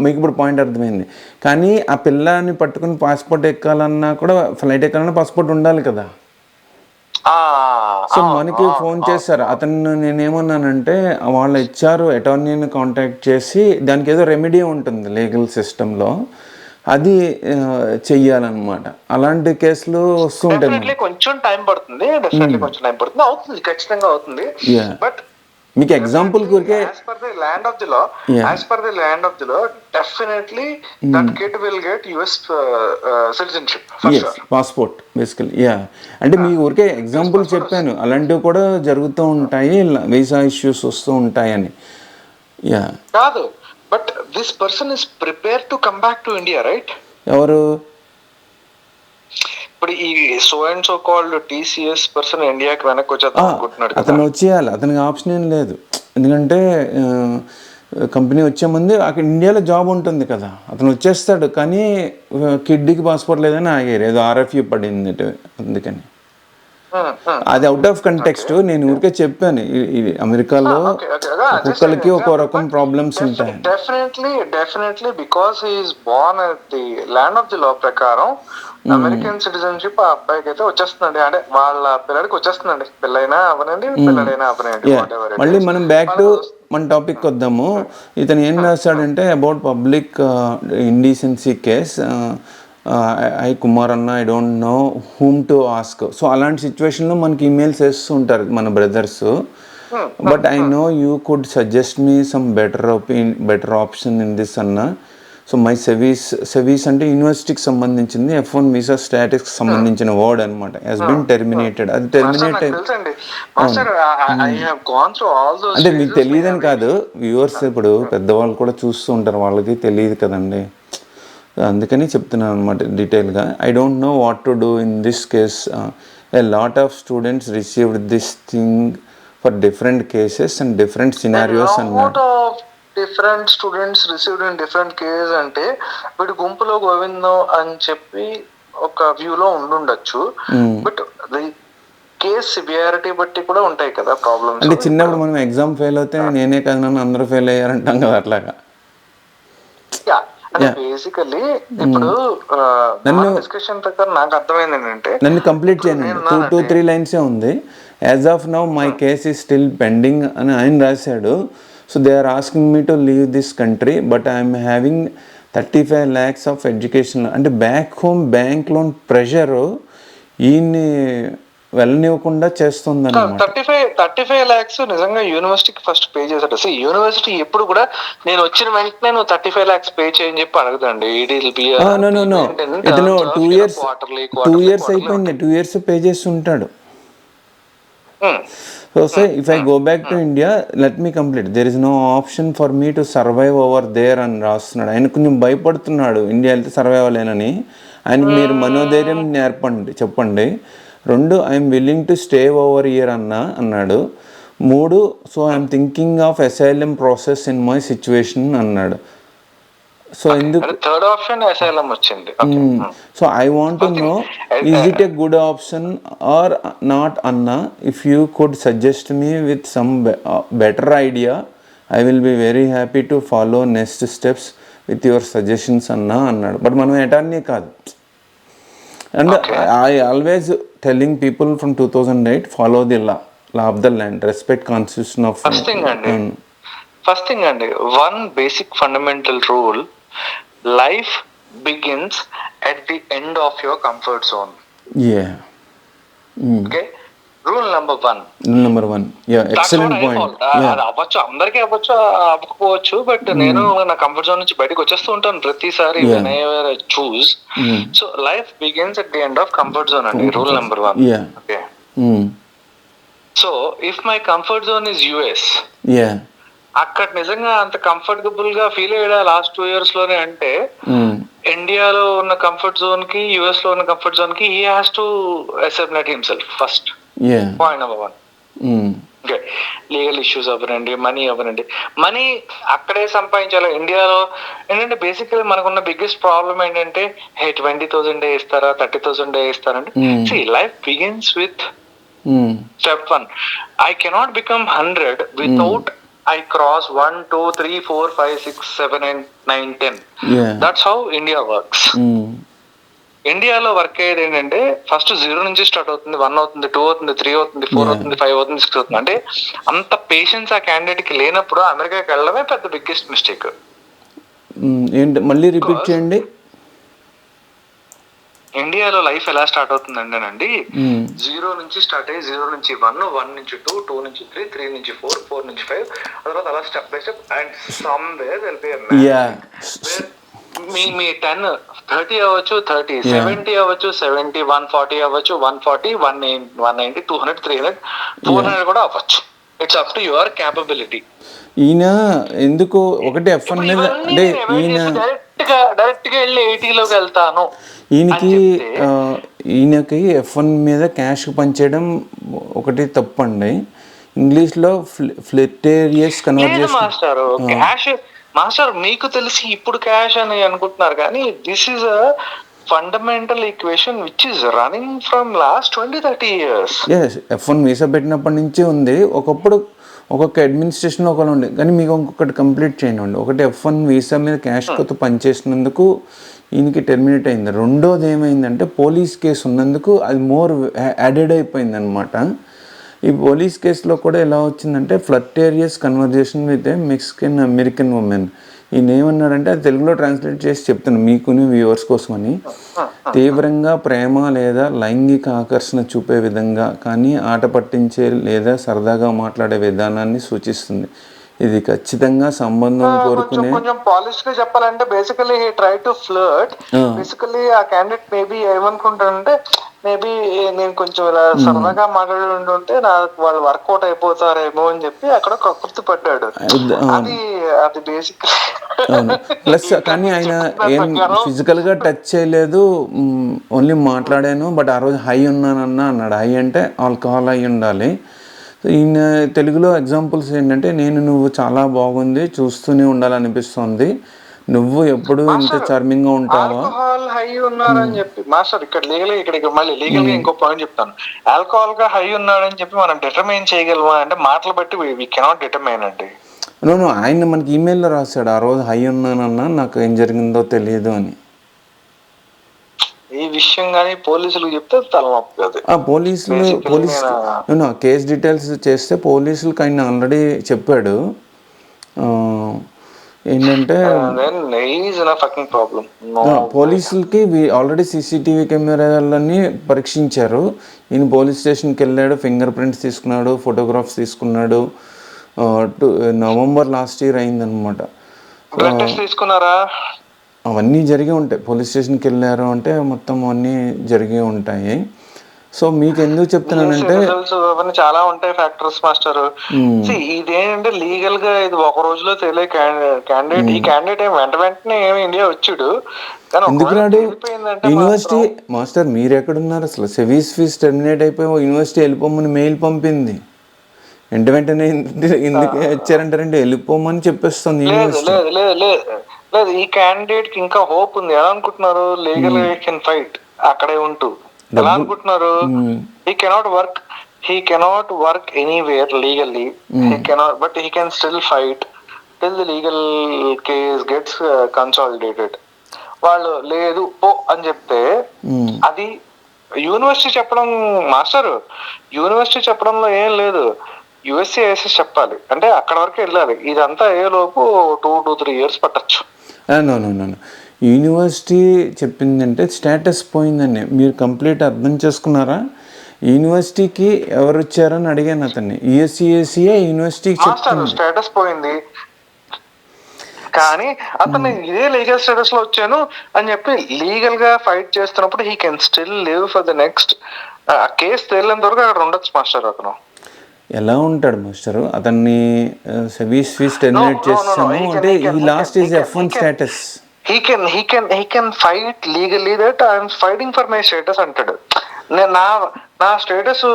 Speaker 1: మీకు ఇప్పుడు పాయింట్ అర్థమైంది. కానీ ఆ పిల్లని పట్టుకుని పాస్పోర్ట్ ఎక్కాలన్నా కూడా, ఫ్లైట్ ఎక్కాలన్నా పాస్పోర్ట్ ఉండాలి కదా. సో మనకి ఫోన్ చేశారు. అతను నేనేమన్నానంటే, వాళ్ళు ఇచ్చారు, అటార్నీని కాంటాక్ట్ చేసి దానికి ఏదో రెమెడీ ఉంటుంది లీగల్ సిస్టంలో, అది చెయ్యాలన్నమాట. అలాంటి కేసులు వస్తుంటాయి.
Speaker 2: కొంచెం టైం పడుతుంది, అవుతుంది, ఖచ్చితంగా అవుతుంది. బట్
Speaker 1: మీకు ఎగ్జాంపుల్ ఊరికే
Speaker 2: as per the land of the law definitely that kid will get US citizenship for sure.
Speaker 1: Passport basically. అంటే మీ ఊరికే ఎగ్జాంపుల్ చెప్పాను, అలాంటివి కూడా జరుగుతూ ఉంటాయి, వీసా ఇష్యూస్ వస్తూ ఉంటాయని.
Speaker 2: కాదు, but this person is prepare to come back to India, right?
Speaker 1: ఎవరు?
Speaker 2: ఇప్పుడు ఈ so and so called TCS person ఇండియాకి వెనక్కి వచ్చేద్దాం అనుకుంటున్నాడు.
Speaker 1: అతను వచ్చేయాలి, అతనికి ఆప్షన్ ఏం లేదు. ఎందుకంటే కంపెనీ వచ్చే ముందు అక్కడ ఇండియాలో జాబ్ ఉంటుంది కదా, అతను వచ్చేస్తాడు. కానీ కిడ్డీకి పాస్పోర్ట్ లేదని ఆగారు, ఏదో RFE పడింది అందుకని. అది అవుట్ ఆఫ్ కంటెక్స్ట్, నేను ఊరికే చెప్పాను. ఇది అమెరికాలో ఒక్కొక్కరికి ఒక్కో రకం ప్రాబ్లమ్స్ ఉంటాయి.
Speaker 2: Definitely because he's born at the land of the law ప్రకారం అమెరికన్ సిటిజన్షిప్ ఆ అబ్బాయికి అయితే వచ్చేస్తుందండి. అంటే వాళ్ళ పిల్లడికి వచ్చేస్తుందండి, పిల్లైనా అవనండి పిల్లడైనా అవనండి.
Speaker 1: మళ్ళీ మనం బ్యాక్ టు మన టాపిక్ వద్దాము. ఇతను ఏం రాస్తాడంటే about public indecency case, I Kumar అన్న, I don't know whom to ask. So అలాంటి సిచ్యువేషన్లో మనకి ఈమెయిల్స్ వేస్తూ ఉంటారు మన brothers. But I know you could suggest me some better option in this అన్న. సో మై సెవీస్ అంటే యూనివర్సిటీకి సంబంధించింది, F1 వీసా స్టాటస్కి సంబంధించిన వర్డ్ అనమాట, హెస్ బిన్ టెర్మినేటెడ్. అది టెర్మినేట్ అంటే మీకు తెలియదని కాదు, వ్యూవర్స్ ఇప్పుడు పెద్దవాళ్ళు కూడా చూస్తూ ఉంటారు, వాళ్ళకి తెలియదు కదండి, అందుకని చెప్తున్నాను అనమాట డీటెయిల్గా. I don't know what to do in this case. A lot of students received this thing for different cases and different scenarios అన్నాడు.
Speaker 2: Different students received in different cases అంటే వీడు గుంపులో గోవిందం అని చెప్పి ఒక వ్యూలో ఉండుండొచ్చు. బట్ కేస్ సివియారిటీ బట్టి కూడా ఉంటాయి కదా ప్రాబ్లమ్స్.
Speaker 1: అంటే చిన్నప్పుడు మనం ఎగ్జామ్ ఫెయిల్ అవుతే నేనే కదా నన్ను అందరూ ఫెయిల్ అయ్యారంటాం కదా, అట్లాగా.
Speaker 2: అంటే బేసికల్లీ ఇప్పుడు డిస్కషన్ ప్రకారం నాకు అర్థమైంది ఏంటంటే,
Speaker 1: నన్ను కంప్లీట్ చేయండి, 2-3 లైన్సే ఉంది. As of now my case is still pending అని ఆయన రాశాడు. So they are asking me to leave this country but I'm having 35 lakhs of education. అంటే back home bank loan pressure ఈయన్ని వెళ్ళనివ్వకుండా చేస్తుంది అన్నమాట.
Speaker 2: 35 lakhs నిజంగా యూనివర్సిటీకి ఫస్ట్ పే చేశాడు. అసలు యూనివర్సిటీ ఎప్పుడు కూడా నేను వచ్చిన వెంటనే నువ్వు 35 lakhs పే చేయని చెప్పి అడగదండి.
Speaker 1: ఇతను 2 years అయిపోయింది, 2 years పే చేసి ఉంటాడు. So say if I go back to India, let me complete. There is no option for me to survive over there అని రాస్తున్నాడు. ఆయన కొంచెం భయపడుతున్నాడు ఇండియా వెళ్తే సర్వైవ్ అవ్వలేనని. ఆయనకి మీరు మనోధైర్యం చెప్పండి. 2, I'm willing to stay over year అన్నాడు. 3, so I'm thinking of asylum process in my situation అన్నాడు. సో ఎందుకు
Speaker 2: థర్డ్ ఆప్షన్ అసైలం వచ్చింది.
Speaker 1: So I want to know, is it a good option or not అన్నా? If you could suggest me with some better idea, I will be very happy to follow next steps with your suggestions అన్నాడు. But మనం attorney కాదు. And I always telling people from 2008, follow the law of the land, respect constitution of.
Speaker 2: First thing అండి, one basic fundamental rule, life begins at the end of your comfort zone. Okay, rule number 1.
Speaker 1: Yeah, excellent point.
Speaker 2: అవ్వచ్చు, అందరికీ అవ్వకపోవచ్చు, but నేను నా comfort zone నుంచి బయటకు వచ్చేస్తూ ఉంటాను ప్రతిసారి whenever I choose. So life begins at the end of comfort zone అండి, rule number 1. Okay. So if my comfort zone is US, అక్కడ నిజంగా అంత కంఫర్టబుల్ గా ఫీల్ అయ్యాడా లాస్ట్ 2 years లోనే అంటే, ఇండియాలో ఉన్న కంఫర్ట్ జోన్ కి యుఎస్ లో ఉన్న కంఫర్ట్ జోన్ కి he has to accept himself first. Point number 1. Okay, legal issues అవ్వనండి, మనీ అక్కడే సంపాదించాలి. ఇండియాలో ఏంటంటే బేసికలీ మనకున్న బిగ్గెస్ట్ ప్రాబ్లమ్ ఏంటంటే, 20,000 ఇస్తారా, 30,000 ఇస్తారంటే, life begins with step 1. I cannot become 100 without I cross 1, 2, 3, 4, 5, 6, 7, 8, 9, 10. That's how India works. ఇండియాలో వర్క్ అయ్యేది ఏంటంటే, ఫస్ట్ 0 నుంచి స్టార్ట్ అవుతుంది, 1 అవుతుంది, 2 అవుతుంది, 3 అవుతుంది, 4 అవుతుంది, 5 అవుతుంది, 6 అవుతుంది. అంటే అంత పేషెన్స్ ఆ క్యాండిడేట్ కి లేనప్పుడు అమెరికాకి వెళ్ళడమే పెద్ద బిగ్గెస్ట్ మిస్టేక్.
Speaker 1: ఏంటి మళ్ళీ రిపీట్ చేయండి.
Speaker 2: ఇండియాలో లైఫ్ ఎలా స్టార్ట్ అవుతుందంటేనండి, 0 నుంచి స్టార్ట్ అయ్యి 0 నుంచి 1, 1 నుంచి 2, 2 నుంచి 3, 3 నుంచి 4, 4 నుంచి 5, ఆ తర్వాత అలా step by step and somewhere will be a మీ 10, 30 అవ్వచ్చు, 30, 70 అవ్వచ్చు, 70, 140 అవ్వచ్చు, 140, 190, 200, 300, 400 కూడా అవ్వచ్చు. It's up to your capability.
Speaker 1: ఈయన ఎందుకు ఒకటి F1 మీద అంటే
Speaker 2: డైరెక్ట్ గా వెళ్ళి 80లోకి వెళ్తాను.
Speaker 1: ఈయనకి F1 మీద క్యాష్ పనిచేయడం ఒకటి తప్పండి. ఇంగ్లీష్లో ఫ్లిటేరియస్ కన్వర్జేషన్.
Speaker 2: మాస్టర్ మీకు తెలిసి ఇప్పుడు క్యాష్ అని అనుకుంటున్నారు, కానీ this is a fundamental equation which is running from last 20-30 years.
Speaker 1: Yes, F1 visa పెట్టినప్పటి నుంచి ఉంది. ఒకప్పుడు ఒక్కొక్క అడ్మినిస్ట్రేషన్ ఒకళ్ళు ఉండే, కానీ మీకు ఇంకొకటి కంప్లీట్ చేయండి. ఒకటి F1 వీసా మీద క్యాష్ కొత్త పనిచేసినందుకు ఈయనకి టెర్మినేట్ అయింది. రెండోది ఏమైందంటే పోలీస్ కేసు ఉన్నందుకు అది మోర్ యాడెడ్ అయిపోయింది అనమాట. ఈ పోలీస్ కేసులో కూడా ఎలా వచ్చిందంటే flirtatious conversation with a Mexican American woman. ఈయన ఏమన్నాడంటే అది తెలుగులో ట్రాన్స్లేట్ చేసి చెప్తాను మీకుని వ్యూవర్స్ కోసమని. తీవ్రంగా ప్రేమ లేదా లైంగిక ఆకర్షణ చూపే విధంగా కానీ ఆట పట్టించే లేదా సరదాగా మాట్లాడే విధానాన్ని సూచిస్తుంది. ఇది ఖచ్చితంగా సంబంధం కోరుకునే.
Speaker 2: కొంచెం పాలిష్ గా చెప్పాలంటే basically he try to flirt. Basically ఆ క్యాండిడేట్ మేబీ ఏమనుకుంటాడంటే మేబీ నేను కొంచెం ఇలా సరదాగా మాట్లాడి ఉంటే నాకు వాళ్ళు వర్కౌట్ అయిపోతారేమో అని చెప్పి అక్కడ కకృతి పడ్డాడు. అది అది బేసిక్.
Speaker 1: ప్లస్ కానీ ఆయన ఏం ఫిజికల్ గా టచ్ చేయలేదు, ఓన్లీ మాట్లాడాను. బట్ ఆ రోజు హై ఉన్నానన్నా అన్నాడు. హై అంటే ఆల్కహాల్ అయి ఉండాలి. ఈయన తెలుగులో ఎగ్జాంపుల్స్ ఏంటంటే నువ్వు చాలా బాగుంది, చూస్తూనే ఉండాలనిపిస్తుంది, నువ్వు ఎప్పుడు ఇంత చార్మింగ్ గా ఉంటావా.
Speaker 2: ఆల్కహాల్ హై ఉన్నారని చెప్పి మాస్టర్ ఇక్కడ మళ్ళీ లీగల్ గా ఇంకో పాయింట్ చెప్తాను. ఆల్కహాల్ గా హై ఉన్నాడని చెప్పి మనం డిటర్మైన్ చేయగలమా అంటే మాటలు బట్టి వి కెనాట్ డిటర్మైన్ అండి.
Speaker 1: ఆయన మనకి ఈమెయిల్లో రాశాడు, ఆ రోజు హై ఉన్నానన్నా నాకు ఏం జరిగిందో తెలియదు అని.
Speaker 2: ఈ విషయం కానీ పోలీసులకు చెప్తే తలనొప్పి. అది
Speaker 1: పోలీసులు కేసు డీటెయిల్స్ చేస్తే పోలీసులకు ఆయన ఆల్రెడీ చెప్పాడు. ఏంటంటే పోలీసులకి ఆల్రెడీ సీసీటీవీ కెమెరాలన్నీ పరీక్షించారు. ఈయన పోలీస్ స్టేషన్కి వెళ్ళాడు, ఫింగర్ ప్రింట్స్ తీసుకున్నాడు, ఫోటోగ్రాఫ్స్ తీసుకున్నాడు. నవంబర్ లాస్ట్ ఇయర్ అయిందనమాట.
Speaker 2: తీసుకున్నారా?
Speaker 1: అవన్నీ జరిగి ఉంటాయి. పోలీస్ స్టేషన్కి వెళ్ళారు అంటే మొత్తం అన్నీ జరిగి ఉంటాయి. సో మీకు ఎందుకు చెప్తున్నానంటే
Speaker 2: చాలా ఉంటాయి ఫ్యాక్టర్స్ మాస్టర్. ఇదేంటంటే లీగల్ గా ఇది ఒక రోజులో తెలియ క్యాండిడేట్. ఈ క్యాండిడేట్ వెంటనే ఏమి ఇండియా వచ్చాడు.
Speaker 1: ఎందుకు రాడు? యూనివర్సిటీ మాస్టర్ మీరు ఎక్కడున్నారు అసలు? సెవీస్ ఫీజ్ టెర్మినేట్ అయిపోయి యూనివర్సిటీ వెళ్ళిపోమని మెయిల్ పంపింది. వెంటనే ఎందుకు వచ్చారంటారంటే వెళ్ళిపోమని చెప్పేస్తుంది యూనివర్సిటీ.
Speaker 2: లేదు, ఈ క్యాండిడేట్ కి ఇంకా హోప్ ఉంది. ఎలా అనుకుంటున్నారు? లీగల్ కెన్ ఫైట్ అక్కడే ఉంటూ. ఎలా అనుకుంటున్నారు? he cannot work anywhere legally. He cannot, but he can still fight till the legal case gets consolidated. వాళ్ళు లేదు పో అని చెప్తే అది యూనివర్సిటీ చెప్పడం మాస్టర్. యూనివర్సిటీ చెప్పడంలో ఏం లేదు, యుఎస్సిఐఎస్ఎస్ చెప్పాలి. అంటే అక్కడ వరకు వెళ్ళాలి. ఇదంతా అయ్యేలోపు 2-3 years పట్టచ్చు.
Speaker 1: నో యూనివర్సిటీ చెప్పిందంటే స్టేటస్ పోయిందని మీరు కంప్లీట్ అర్థం చేసుకున్నారా? యూనివర్సిటీకి ఎవరు వచ్చారని అడిగాను అతన్ని. యుఎస్సిఐసిఏ యూనివర్సిటీకి చెప్తాను
Speaker 2: స్టేటస్ పోయింది, కానీ అతను ఇదే లీగల్ స్టేటస్ లో వచ్చాను అని చెప్పి లీగల్ గా ఫైట్ చేస్తున్నప్పుడు he can still live for the next. ఆ కేసు తేలేంత వరకు అక్కడ ఉండొచ్చు మాస్టర్. అతను
Speaker 1: ఎలా ఉంటాడు మాస్టర్? అతన్ని సెవీస్ ఫీజ్ టెర్మినేట్ చేస్తాము అంటే ఈ last is F1 status.
Speaker 2: he can fight legally that I am fighting for my status అంటాడు. నా స్టేటస్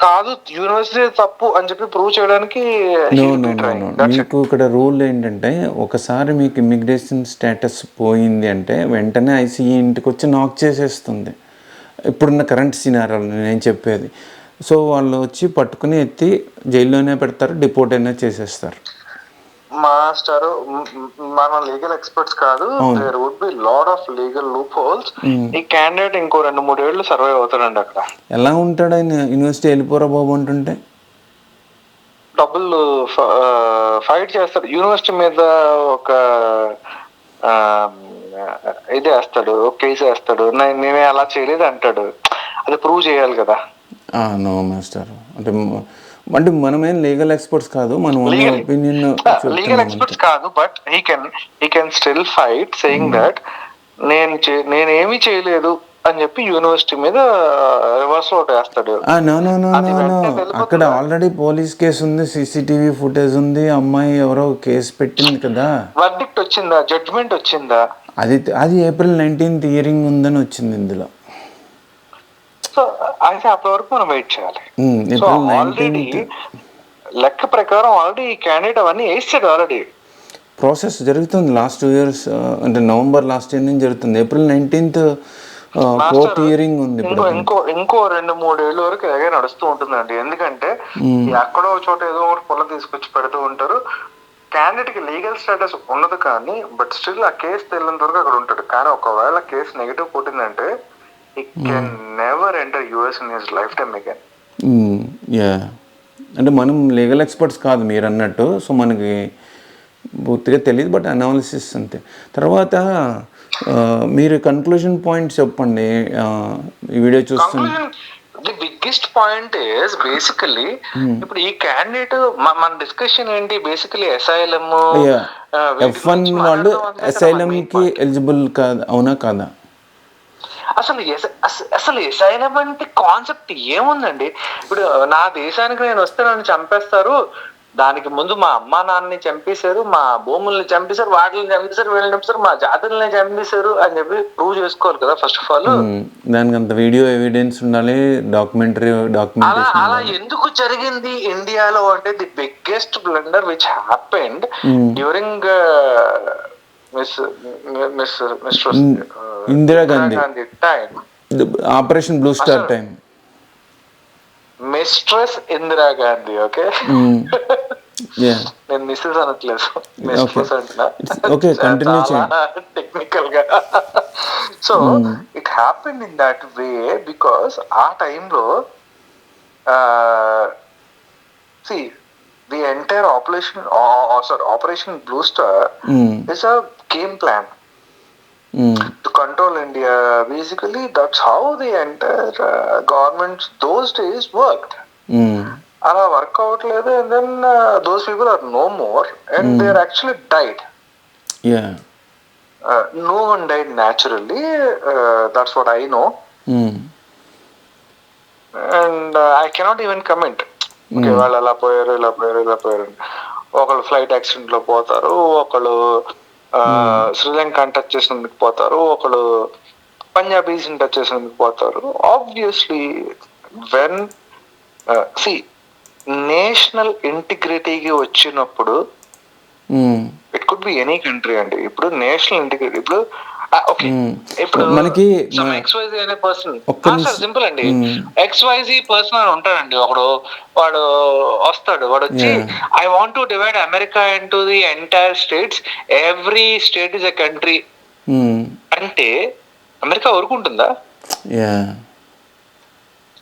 Speaker 2: కాదు యూనివర్సిటీ తప్పు అని చెప్పి ప్రూవ్ చేయడానికి.
Speaker 1: మీకు ఇక్కడ రూల్ ఏంటంటే ఒకసారి మీకు ఇమిగ్రేషన్ స్టేటస్ పోయింది అంటే వెంటనే ఐసీఈ ఇంటికి వచ్చి నాక్ చేసేస్తుంది. ఇప్పుడున్న కరెంట్ సినారియోలో నేను చెప్పేది. సో వాళ్ళు వచ్చి పట్టుకుని ఎత్తి జైల్లోనే పెడతారు, డిపోర్ట్ అయినా చేసేస్తారు.
Speaker 2: మాస్టర్ మనం లీగల్ ఎక్స్పర్ట్స్ కాదు. There would be lot of legal loopholes. ఈ క్యాండిడేట్ ఇంకో 2-3 ఏళ్ళు సర్వైవ్ అవుతాడండి అక్కడ.
Speaker 1: ఎలా ఉంటాడు ఆయన? యూనివర్సిటీ వెళ్ళిపోరా బాబు అంటుంటే
Speaker 2: డబ్బులు ఫైట్ చేస్తాడు. యూనివర్సిటీ మీద ఒక ఇది వేస్తాడు, కేసు వేస్తాడు. నేనే అలా చేయలేదు అంటాడు. అది ప్రూవ్ చేయాలి కదా.
Speaker 1: నో మాస్టర్, అంటే మనమేం లీగల్ ఎక్స్పర్ట్స్ కాదు, మనం ఒపీనియన్
Speaker 2: లీగల్ ఎక్స్పర్ట్స్ కాదు. But he can still fight saying that నేనేమి చేయలేదు అని చెప్పి యూనివర్సిటీ మీద రివర్స్ ఒకటి వేస్తాడు.
Speaker 1: అక్కడ ఆల్రెడీ పోలీస్ కేసు ఉంది, సీసీటీవీ ఫుటేజ్ ఉంది, అమ్మాయి ఎవరో కేసు పెట్టింది కదా.
Speaker 2: వర్డిక్ట్ వచ్చిందా? జడ్జ్మెంట్ వచ్చిందా?
Speaker 1: అది April 19th హియరింగ్ ఉందని వచ్చింది ఇందులో.
Speaker 2: సో అయితే అప్పటి వరకు మనం వెయిట్ చేయాలి. సో ఆల్రెడీ లెక్క ప్రకారం ఆల్రెడీ ఈ క్యాండిడేట్ అవన్నీ వేసాడు. ఆల్రెడీ
Speaker 1: ప్రాసెస్ జరుగుతుంది. లాస్ట్ 2 years అంటే నవంబర్ లాస్ట్ ఇయర్ నుంచి జరుగుతుంది. April 19th కోర్ట్ హియరింగ్ ఉంది ఇప్పుడు.
Speaker 2: ఇంకో 2-3 ఏళ్ళ వరకు ఇలాగే నడుస్తూ ఉంటుందండి. ఎందుకంటే ఎక్కడో చోట ఏదో ఒకటి పొల తీసుకొచ్చి పెడుతూ ఉంటారు. క్యాండిడేట్ కి లీగల్ స్టేటస్ ఉండదు, కానీ బట్ స్టిల్ ఆ కేసు తెలియనంత వరకు అక్కడ ఉంటాడు. కానీ ఒకవేళ కేసు నెగిటివ్ కొట్టిందంటే he can never enter US in his lifetime again.
Speaker 1: Yeah, అంటే మనం లీగల్ ఎక్స్పర్ట్స్ కాదు మీరు అన్నట్టు, సో మనకి పూర్తిగా తెలియదు, బట్ అనాలిసిస్ అంతే. తర్వాత మీరు కన్క్లూజన్ పాయింట్ చెప్పండి ఈ వీడియో చూస్తున్న.
Speaker 2: The biggest point is basically ఇప్పుడు ఈ క్యాండిడేట్ మన డిస్కషన్ ఏంటి, బేసికలీ అసైలమ్
Speaker 1: F1 వాళ్ళు అసైలమ్ కి ఎలిజిబుల్ కాదు, అవునా కాదా?
Speaker 2: అసలు అసైలం అంటే కాన్సెప్ట్ ఏముందండి? ఇప్పుడు నా దేశానికి నేను వస్తే నన్ను చంపేస్తారు, దానికి ముందు మా అమ్మా నాన్నని చంపేశారు, మా భూముల్ని చంపేశారు, వాటిని చంపేశారు, వీళ్ళని చంపేశారు, మా జాతుల్ని చంపేశారు అని చెప్పి ప్రూవ్ చేసుకోవాలి కదా ఫస్ట్ ఆఫ్ ఆల్.
Speaker 1: దానికి అంత వీడియో ఎవిడెన్స్ ఉండాలి, డాక్యుమెంటేషన్.
Speaker 2: అలా ఎందుకు జరిగింది ఇండియాలో అంటే the biggest blunder which happened during
Speaker 1: Indira Gandhi
Speaker 2: time,
Speaker 1: operation blue star time.
Speaker 2: Mistress Indira Gandhi, okay నేను మిస్సెస్ అనట్లేదు, మిస్ట్రెస్ అంటున్నా, టెక్నికల్ గా. So it happened in that way because ఆ టైంలో see the entire operation Blue Star is a game plan to control India. Basically that's how the entire government those days worked. Ala work out lede, and then those people are no more and they are actually died. No one died naturally, that's what I know. And I cannot even comment. Okay, వాళ్ళు ఎలా పోయారు ఇలా పోయారు. ఒకళ్ళు flight accident లో పోతారు, ఒకళ్ళు Sri Lanka touch చేసినందుకు పోతారు, ఒకళ్ళు పంజాబీస్ టచ్ చేసినందుకు పోతారు. ఆబ్వియస్లీ వెన్ నేషనల్ ఇంటిగ్రిటీకి వచ్చినప్పుడు it could be any country అండి. ఇప్పుడు నేషనల్ ఇంటిగ్రిటీ ఇప్పుడు ఇప్పుడు మనకి XYZ అనే పర్సన్, సింపుల్ అండి, XYZ పర్సన్ అని ఉంటాడండి ఒకడు, వాడు వస్తాడు, వాడు వచ్చి I want to divide America into the entire states, every state is a country అంటే అమెరికా ఊరుకుంటుందా?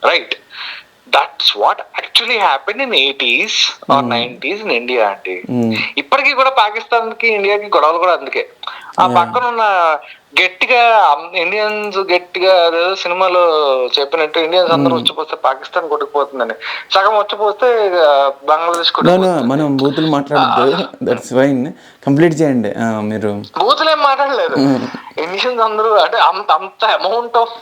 Speaker 2: Right, that's what actually happened in 80s or 90s in India అండి. ఇప్పటికీ కూడా పాకిస్తాన్ కి ఇండియాకి గొడవలు కూడా అందుకే. ఆ పక్కన ఉన్న గట్టిగా ఇండియన్స్ గట్టిగా అదేదో సినిమాలో చెప్పినట్టు ఇండియన్స్ అందరూ వచ్చిపోతే పాకిస్తాన్ కొట్టుకుపోతుందని, సగం వచ్చిపోతే బంగ్లాదేశ్
Speaker 1: మనం బూతులు మాట్లాడద్దు, దట్స్ ఫైన్, కంప్లీట్ చేయండి మీరు.
Speaker 2: బూతులు ఏం మాట్లాడలేదు, ఇండియన్స్ అందరూ అంటే అంత అమౌంట్ ఆఫ్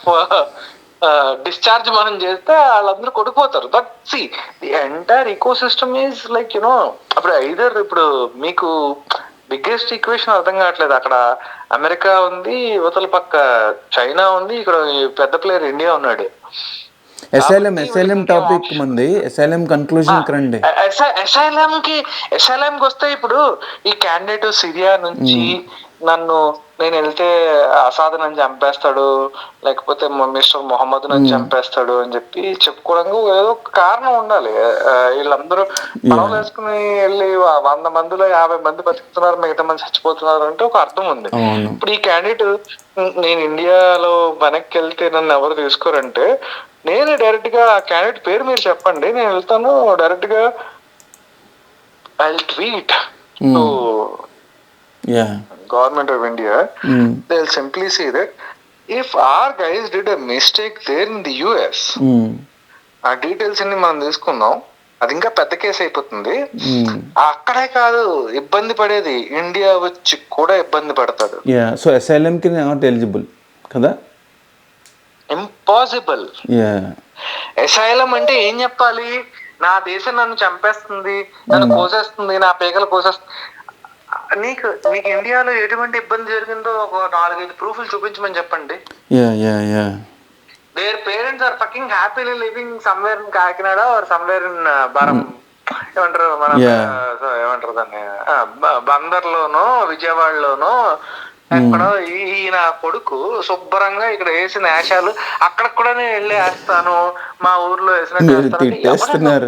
Speaker 2: డిశ్చార్జ్ మనం చేస్తే వాళ్ళందరూ కొట్టుకుపోతారు. But see the entire ecosystem is like you know, అప్పుడు ఐదర్ ఇప్పుడు మీకు బిగ్గెస్ట్ ఈక్వేషన్ అర్థం కావట్లేదు, అక్కడ అమెరికా ఉంది, యువతల పక్క చైనా ఉంది, ఇక్కడ పెద్ద ప్లేయర్ ఇండియా ఉన్నాడు.
Speaker 1: అసైలం టాపిక్ మంది, అసైలం కన్క్లూజన్ రండి.
Speaker 2: అసైలంకి వస్తే ఇప్పుడు ఈ క్యాండిడేట్ సిరియా నుంచి నేను వెళ్తే అసాద్ నన్ను చంపేస్తాడు, లేకపోతే మిస్టర్ మొహమ్మద్ నన్ను చంపేస్తాడు అని చెప్పి చెప్పుకోవడానికి ఏదో కారణం ఉండాలి. వీళ్ళందరూ పడవలు వేసుకుని వెళ్ళి 100 మందిలో 50 మంది బతుకుతున్నారు, మిగతా మంది చచ్చిపోతున్నారు అంటే ఒక అర్థం ఉంది. ఇప్పుడు ఈ క్యాండిడేట్ నేను ఇండియాలో వెనక్కి వెళ్తే నన్ను ఎవరు తీసుకోరంటే, నేను డైరెక్ట్ గా ఆ క్యాండిడేట్ పేరు మీరు చెప్పండి, నేను వెళ్తాను డైరెక్ట్ గా I tweet to Government of India. They'll simply say that if our guys did a mistake there in the US, ఆ డీటెయిల్స్ అన్ని మనం తీసుకుందాం, అది ఇంకా పెద్ద కేసు అయిపోతుంది. అక్కడే కాదు ఇబ్బంది పడేది, ఇండియా వచ్చి కూడా ఇబ్బంది పడతాడు.
Speaker 1: సో అసైలం కి నాట్ ఎలిజిబుల్ కదా,
Speaker 2: ఇంపాసిబుల్. అసైలం అంటే ఏం చెప్పాలి, నా దేశం నన్ను చంపేస్తుంది, నన్ను కోసేస్తుంది, నా పేగలు కోసేస్తుంది. నీకు ఇండియాలో ఎటువంటి ఇబ్బంది జరిగిందో ఒక 4-5 ప్రూఫ్లు చూపించమని చెప్పండి. Their parents are fucking happily living somewhere in Kakinada or somewhere in ఏమంటారు మన ఏమంటారు దాన్ని బందర్లోనో విజయవాడలోనో ఎక్కడో ఈయన కొడుకు శుభ్రంగా ఇక్కడ వేసిన వేషాలు అక్కడ కూడా నేను వెళ్ళి వేస్తాను, మా ఊర్లో వేసినట్టు
Speaker 1: తిట్టేస్తున్నారు.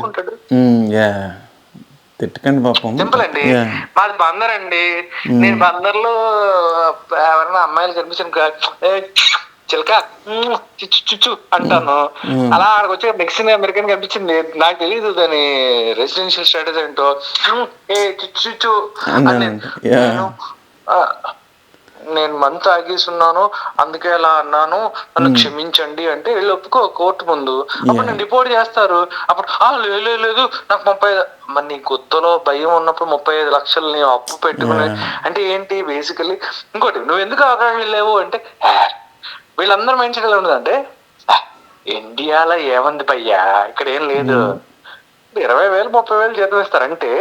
Speaker 1: తిట్టకండి పాపం.
Speaker 2: సింపుల్ అండి. మాది బందర్ అండి. నేను బందర్లో ఎవరైనా అమ్మాయిలు కనిపించిన చిలక చిచ్చు అంటాను. అలా అక్కడికి వచ్చి మెక్సికన్ అమెరికన్ కనిపించింది, నాకు తెలియదు దాని రెసిడెన్షియల్ స్టేటస్ ఏంటో, ఏ చిచ్చు నేను మంత్ తాగేస్తున్నాను అందుకే అలా అన్నాను, నన్ను క్షమించండి అంటే వీళ్ళు ఒప్పుకో కోర్టు ముందు, అప్పుడు నేను రిపోర్ట్ చేస్తారు. అప్పుడు లేదు నాకు 35, మరి నీ కొత్తలో భయం ఉన్నప్పుడు 35 లక్షలు నేను అప్పు పెట్టుకునే అంటే ఏంటి బేసికలీ. ఇంకోటి, నువ్వు ఎందుకు అక్కడ వెళ్ళావు అంటే, వీళ్ళందరూ మైండ్ సెట్ ఎలా ఉండదు అంటే, ఇండియాలో ఏముంది భయ్యా ఇక్కడ ఏం లేదు, 20,000 30,000 జీతం ఇస్తారంటే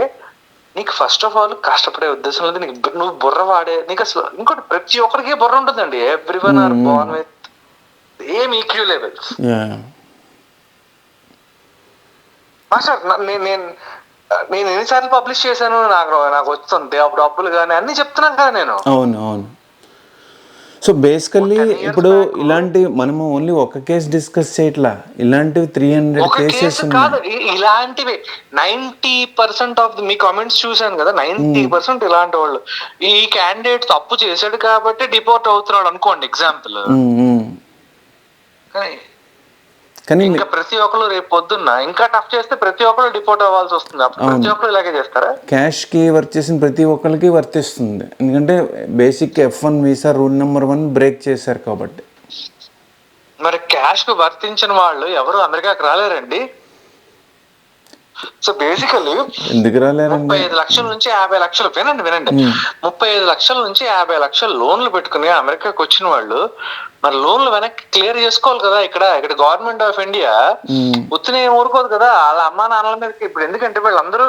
Speaker 2: నీకు ఫస్ట్ ఆఫ్ ఆల్ కష్టపడే ఉద్దేశం లేదు, నీకు నువ్వు బుర్ర వాడే, నీకు అసలు ఇంకోటి ప్రతి ఒక్కరికి బుర్ర ఉంటుందండి. Everyone are born with same EQ levels. Master నేను ఎన్నిసార్లు పబ్లిష్ చేశాను, నాకు వస్తుంది అప్పుడు డబ్బులు కానీ అన్ని చెప్తున్నాను కదా నేను.
Speaker 1: అవును. సో బేసికల్లీ ఇప్పుడు ఇలాంటి మనము ఓన్లీ ఒక కేసు డిస్కస్ చేయట్లా, ఇలాంటివి 300 కేసెస్
Speaker 2: కాదు. ఇలాంటివి 90% ఆఫ్ మీ కామెంట్స్ చూసాను కదా, 90% ఇలాంటి వాళ్ళు. ఈ క్యాండిడేట్ తప్పు చేశాడు కాబట్టి డిపోర్ట్ అవుతున్నాడు అనుకోండి ఎగ్జాంపుల్, కానీ ఇంకా ప్రతి ఒక్కరు రేపు పొద్దున్న ఇంకా టఫ్ చేస్తే ప్రతి ఒక్కరు డిపోర్ట్ అవ్వాల్సి వస్తుంది. ప్రతి ఒక్కరు ఇలాగే చేస్తారా?
Speaker 1: క్యాష్ కి వర్క్ చేసిన ప్రతి ఒక్కరికి వర్తిస్తుంది, ఎందుకంటే basic F1 visa rule number 1 break చేశారు కాబట్టి.
Speaker 2: మరి క్యాష్ కు వర్తించిన వాళ్ళు ఎవరు అమెరికాకి రాలేరండి. సో బేసికల్లీ
Speaker 1: ఎందుకు రాలేరు?
Speaker 2: 35 లక్షల నుంచి 50 లక్షలు, వినండి 35 లక్షల నుంచి 50 లక్షలు లోన్లు పెట్టుకుని అమెరికాకి వచ్చిన వాళ్ళు మరి లోన్లు వెనక్కి క్లియర్ చేసుకోవాలి కదా. ఇక్కడ గవర్నమెంట్ ఆఫ్ ఇండియా ఉత్తినే ఊరుకోదు కదా, వాళ్ళ అమ్మా నాన్నల మీద. ఇప్పుడు ఎందుకంటే వీళ్ళందరూ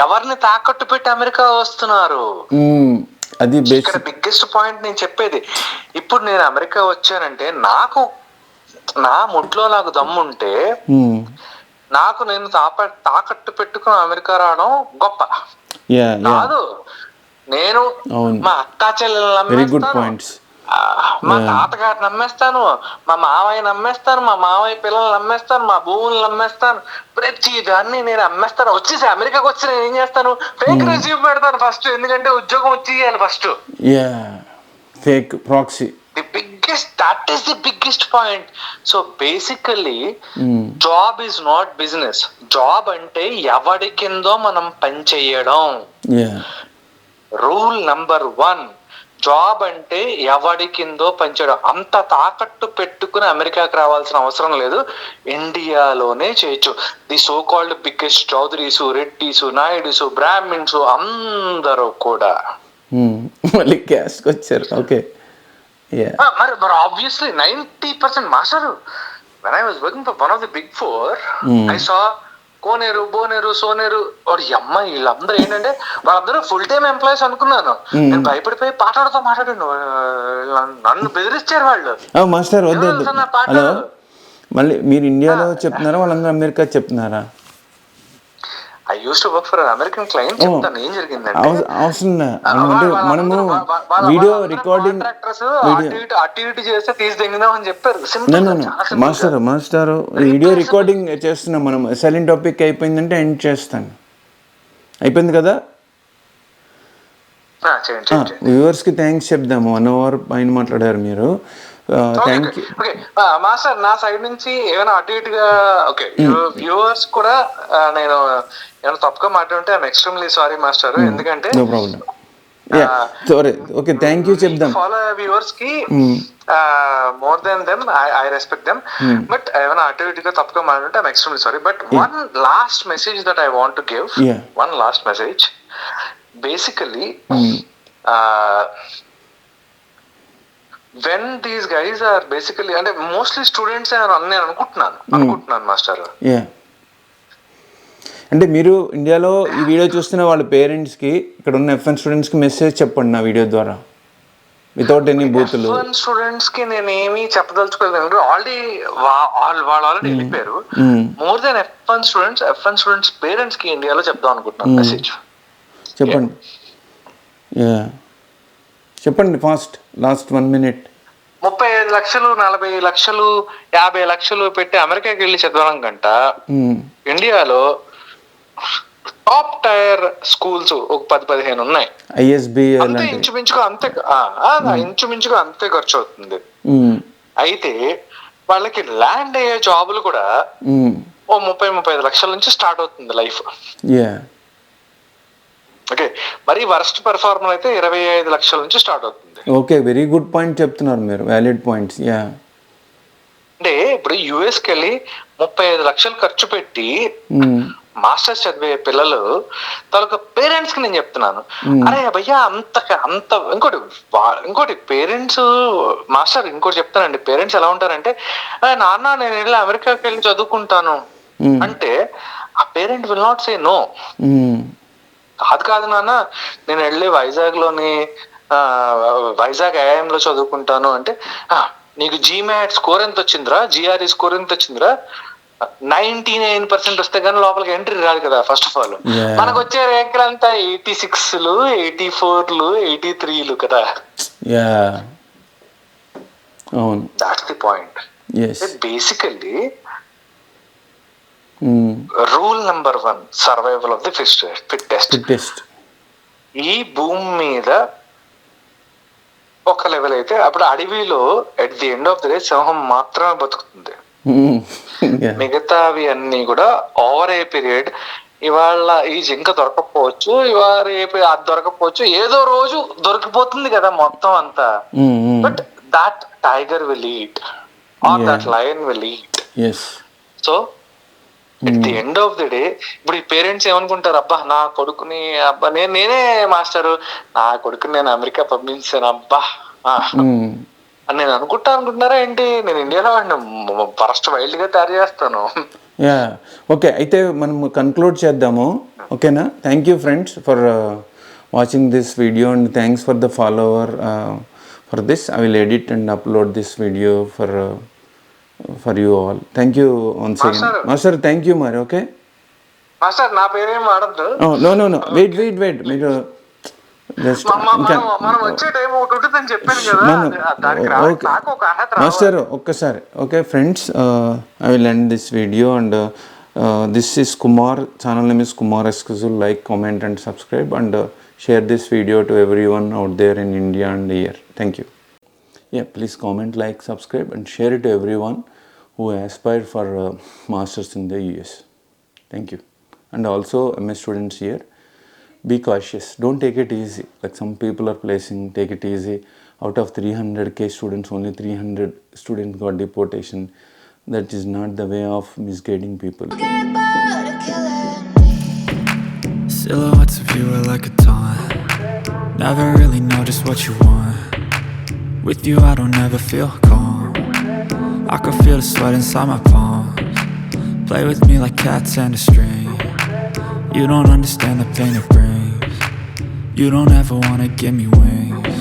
Speaker 2: ఎవరిని తాకట్టు పెట్టి అమెరికా వస్తున్నారు,
Speaker 1: అది
Speaker 2: ఇక్కడ బిగ్గెస్ట్ పాయింట్ నేను చెప్పేది. ఇప్పుడు నేను అమెరికా వచ్చానంటే నాకు నా ముట్లో నాకు దమ్ముంటే నాకు నేను తాకట్టు పెట్టుకుని అమెరికా రావడం గొప్ప కాదు. నేను మా అక్కా చెల్లెలు నమ్మేస్తాను, మా తాతగారిని నమ్మేస్తాను, మా మావయ్య నమ్మేస్తాను, మా మావయ్య పిల్లలు నమ్మేస్తాను, మా భూములు నమ్మేస్తాను, ప్రతి దాన్ని నేను అమ్మేస్తాను. వచ్చేసి అమెరికాకి వచ్చి నేను ఏం చేస్తాను, ఫేక్ రెజ్యూమ్ పెడతాను ఫస్ట్, ఎందుకంటే ఉద్యోగం వచ్చేయాలి first.
Speaker 1: Fake proxy.
Speaker 2: That is the biggest point. So basically job is not business. Job అంటే ఎవడి కిందో మనం పని చేయడం. రూల్ నంబర్ 1, జాబ్ అంటే ఎవడి కిందో పనిచేయడం. అంత తాకట్టు పెట్టుకుని అమెరికాకి రావాల్సిన అవసరం లేదు, ఇండియాలోనే చేయొచ్చు. The so called biggest Chowdarys, Reddys, Naidus, Brahmins అందరూ కూడా
Speaker 1: మళ్ళీ క్యాష్కి వచ్చారు. ఓకే,
Speaker 2: మరి obviously 90% master. when I was working for one of the big four, I saw కోనేరు, బోనేరు, సోనేరు, వాడు అమ్మాయి వీళ్ళందరూ ఏంటంటే వాళ్ళందరూ ఫుల్ టైమ్ ఎంప్లాయీస్ అనుకున్నాను. నేను భయపడిపోయి పాటలతో మాట్లాడాను, నన్ను బెదిరించారు వాళ్ళు.
Speaker 1: మాస్టర్ హలో, మళ్ళీ మీరు ఇండియాలో చెప్తున్నారా వాళ్ళందరూ అమెరికా చెప్తున్నారా?
Speaker 2: I used to work for an American client. చెప్తాను ఏం జరిగిందంటే,
Speaker 1: మనము వీడియో రికార్డింగ్
Speaker 2: అటు ఇటు చేస్తే తీసి తెంగుదాం అని చెప్పారు.
Speaker 1: మాస్టర్ వీడియో రికార్డింగ్ చేస్తున్నాం మనం. సైలెంట్ టాపిక్ అయిపోయిందంటే ఎండ్ చేస్తాను. అయిపోయింది కదా, వ్యూవర్స్ కి థ్యాంక్స్ చెప్దాము. 1 hour పైన మాట్లాడారు మీరు. Thank you.
Speaker 2: మాస్టర్ నా సైడ్ నుంచి ఏమైనా అటు ఇటుగా ఓకే, వ్యూవర్స్ కూడా నేను ఏమైనా తప్పుగా మాట్లాడుంటే ఐఎమ్ ఎక్స్ట్రీమ్లీ సారీ మాస్టర్. ఎందుకంటే
Speaker 1: no problem. Okay, thank you చెప్దాం.
Speaker 2: ఫాలో వ్యూవర్స్ కి more than them I respect them, but ఏమైనా అటు ఇటుగా తప్పుగా మాట్లాడుంటే I'm extremely sorry. But one last message that I want to give, one last message. Basically when these guys are basically అంటే mostly students అని అనుకుంటున్నాను master.
Speaker 1: అంటే మీరు ఇండియాలో ఈ వీడియో చూస్తున్న వాళ్ళ పేరెంట్స్కి, ఇక్కడ ఉన్న F1 స్టూడెంట్స్కి మెసేజ్ చెప్పండి నా వీడియో ద్వారా, వితౌట్ ఎనీ బూతులు.
Speaker 2: F1 స్టూడెంట్స్ కి నేను ఏమీ చెప్పదలుచుకోలేదు, ఆల్రెడీ వాళ్ళు ఆల్రెడీ వెళ్ళిపోయారు. More than F1 students parents కి ఇండియాలో చెప్దాం అనుకుంటున్నాను మెసేజ్.
Speaker 1: చెప్పండి. చెప్పండి ఫాస్ట్, లాస్ట్ 1 minute.
Speaker 2: 35 లక్షలు, 40 లక్షలు, 50 లక్షలు పెట్టి అమెరికాకి వెళ్ళి చదవడం కంట ఇండియాలో టాప్ టైర్ స్కూల్స్ ఒక 10-15 ఉన్నాయి.
Speaker 1: ఐఎస్బి
Speaker 2: అంతే ఇంచుమించుగా అంతే ఖర్చు అవుతుంది. అయితే వాళ్ళకి ల్యాండ్ అయ్యే జాబులు కూడా ఓ 30-35 లక్షల నుంచి స్టార్ట్ అవుతుంది లైఫ్. ఓకే, మరి వర్స్ట్ పెర్ఫార్మర్ అయితే 25 లక్షల నుంచి స్టార్ట్ అవుతుంది.
Speaker 1: ఓకే, వెరీ గుడ్ పాయింట్ చెప్తున్నారు మీరు, వ్యాలిడ్ పాయింట్స్.
Speaker 2: అంటే ఇప్పుడు యుఎస్కి వెళ్ళి 35 లక్షలు ఖర్చు పెట్టి మాస్టర్స్ చదివే పిల్లలు తాలూకా పేరెంట్స్ కి నేను చెప్తున్నాను, అరే భయ్యా అంత ఇంకోటి పేరెంట్స్ మాస్టర్ ఇంకోటి చెప్తానండి, పేరెంట్స్ ఎలా ఉంటారంటే, నాన్న నేను వెళ్ళి అమెరికాకి వెళ్ళి చదువుకుంటాను అంటే ఆ parent will not say no. కాదు నాన్న నేను వెళ్ళి వైజాగ్ ఐఐఎం లో చదువుకుంటాను అంటే, నీకు జీమాట్ స్కోర్ ఎంత వచ్చిందిరా, జిఆర్ఈ స్కోర్ ఎంత వచ్చిందిరా, 99% వస్తే కానీ లోపలికి ఎంట్రీ రాదు కదా. ఫస్ట్ ఆఫ్ ఆల్ మనకు వచ్చే ర్యాంకులు అంతా 86లు, 84లు, 83లు కదా. That's the point. Basically rule number 1, survival of the fittest. ఈ భూమి మీద ఒక లెవెల్ అయితే అప్పుడు అడవిలో at the end of the day సింహం మాత్రమే బతుకుతుంది. మిగతావి అన్ని కూడా ఓవర్ ఏ పీరియడ్, ఇవాళ ఈ జింక దొరకపోవచ్చు, ఇవాళ రేపు అది దొరకపోవచ్చు, ఏదో రోజు దొరికిపోతుంది కదా మొత్తం అంతా. But that tiger will eat or that lion will eat. So at the end of the day ఇప్పుడు ఈ పేరెంట్స్ ఏమనుకుంటారు, అబ్బా నా కొడుకుని నేనే మాస్టరు, నా కొడుకుని నేను అమెరికా పంపించాను అబ్బా అని నేను అనుకుంటున్నారా ఏంటి? నేను ఇండియాలో ఫస్ట్ వైల్డ్ గా తయారు చేస్తాను.
Speaker 1: ఓకే, అయితే మనం కన్క్లూడ్ చేద్దాము. ఓకేనా? Thank you friends for watching this video and thanks for the follower for this. I will edit and upload this video for you all. Thank you once again master. Thank you మరి. Okay
Speaker 2: master, నా పేరేం వాడద్దు.
Speaker 1: No wait మీరు master ఒక్కసారి. Okay friends, I will end this video and this is Kumar. Channel name is Kumar Exclusive. Like, comment and subscribe and share this video to everyone out there in India and here. Thank you. Please comment, like, subscribe and share it to everyone who aspire for masters in the US. Thank you. And also MS students here, be cautious, don't take it easy like some people are placing. Take it easy. Out of 300k students, only 300 students got deportation. That is not the way of misguiding people.
Speaker 3: Silhouettes of you are like a taunt. Never really know just what you want. With you I don't ever feel calm. I can feel the sweat inside my palms. Play with me like cats and a string. You don't understand the pain it brings. You don't ever wanna give me wings.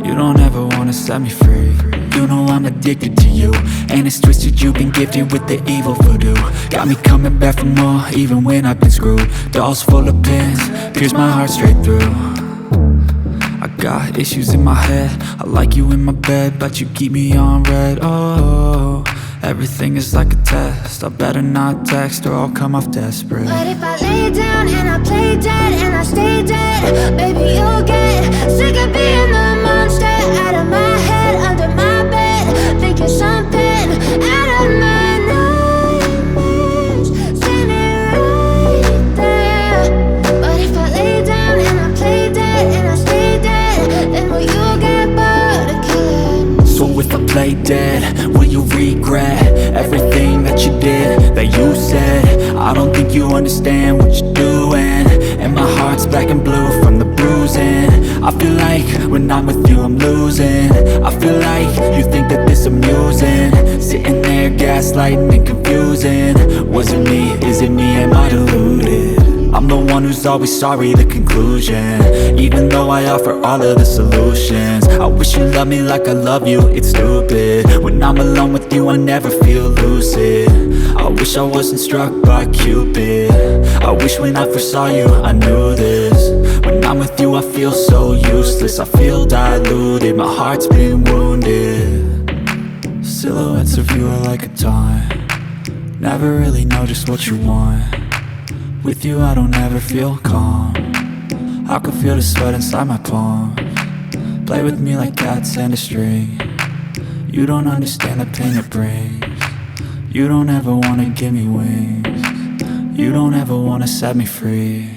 Speaker 3: You don't ever wanna set me free. You know I'm addicted to you, and it's twisted, you've been gifted with the evil voodoo. Got me coming back for more, even when I've been screwed. Dolls full of pins, pierce my heart straight through. I got issues in my head, I like you in my bed, but you keep me on red. Oh, everything is like a test, I better not text or I'll come off desperate.
Speaker 4: But if I lay down and I play dead and I stay dead, baby you'll get sick of being the monster out of my head, under my bed, thinking something out of my nightmares, standing right there. But if I lay down and I play dead and I stay dead, then will you get bored of killing me?
Speaker 3: So if I play dead, will you regret everything that you did, that you said? I don't think you understand what you're doing, and my heart's black and blue from the bruising. I feel like when I'm with you I'm losing. I feel like you think that this amusing, sitting there gaslighting and confusing. Was it me? Is it me? Am I deluded? I'm the one who's always sorry, the conclusion. Even though I offer all of the solutions, I wish you loved me like I love you, it's stupid. When I'm alone with you I never feel lucid. I wish I wasn't struck by Cupid. I wish when I first saw you I knew this. When I'm with you, I feel so useless. I feel diluted, my heart's been wounded. Silhouettes of you are like a taunt. Never really know just what you want. With you I don't ever feel calm. I can feel the sweat inside my palm. Play with me like cats and a string. You don't understand the pain it brings. You don't ever wanna give me wings. You don't ever wanna set me free.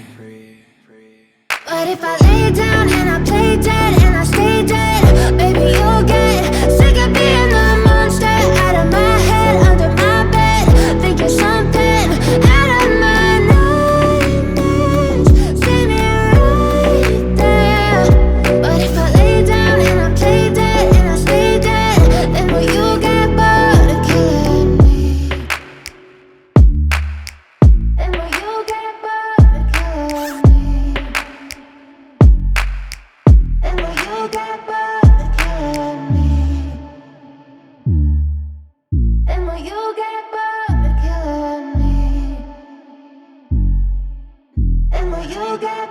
Speaker 4: But if I lay down and I play dead and I stay dead, baby you'll get sick of being the monster out of my head, under my bed, thinking something out of my nightmares. See me right there. But if I lay down and I play dead and I stay dead, then will you get bored of killing me? Then will you get bored of killing me? Then will you get bored of killing me? Then will you get bored of killing me? Then will you get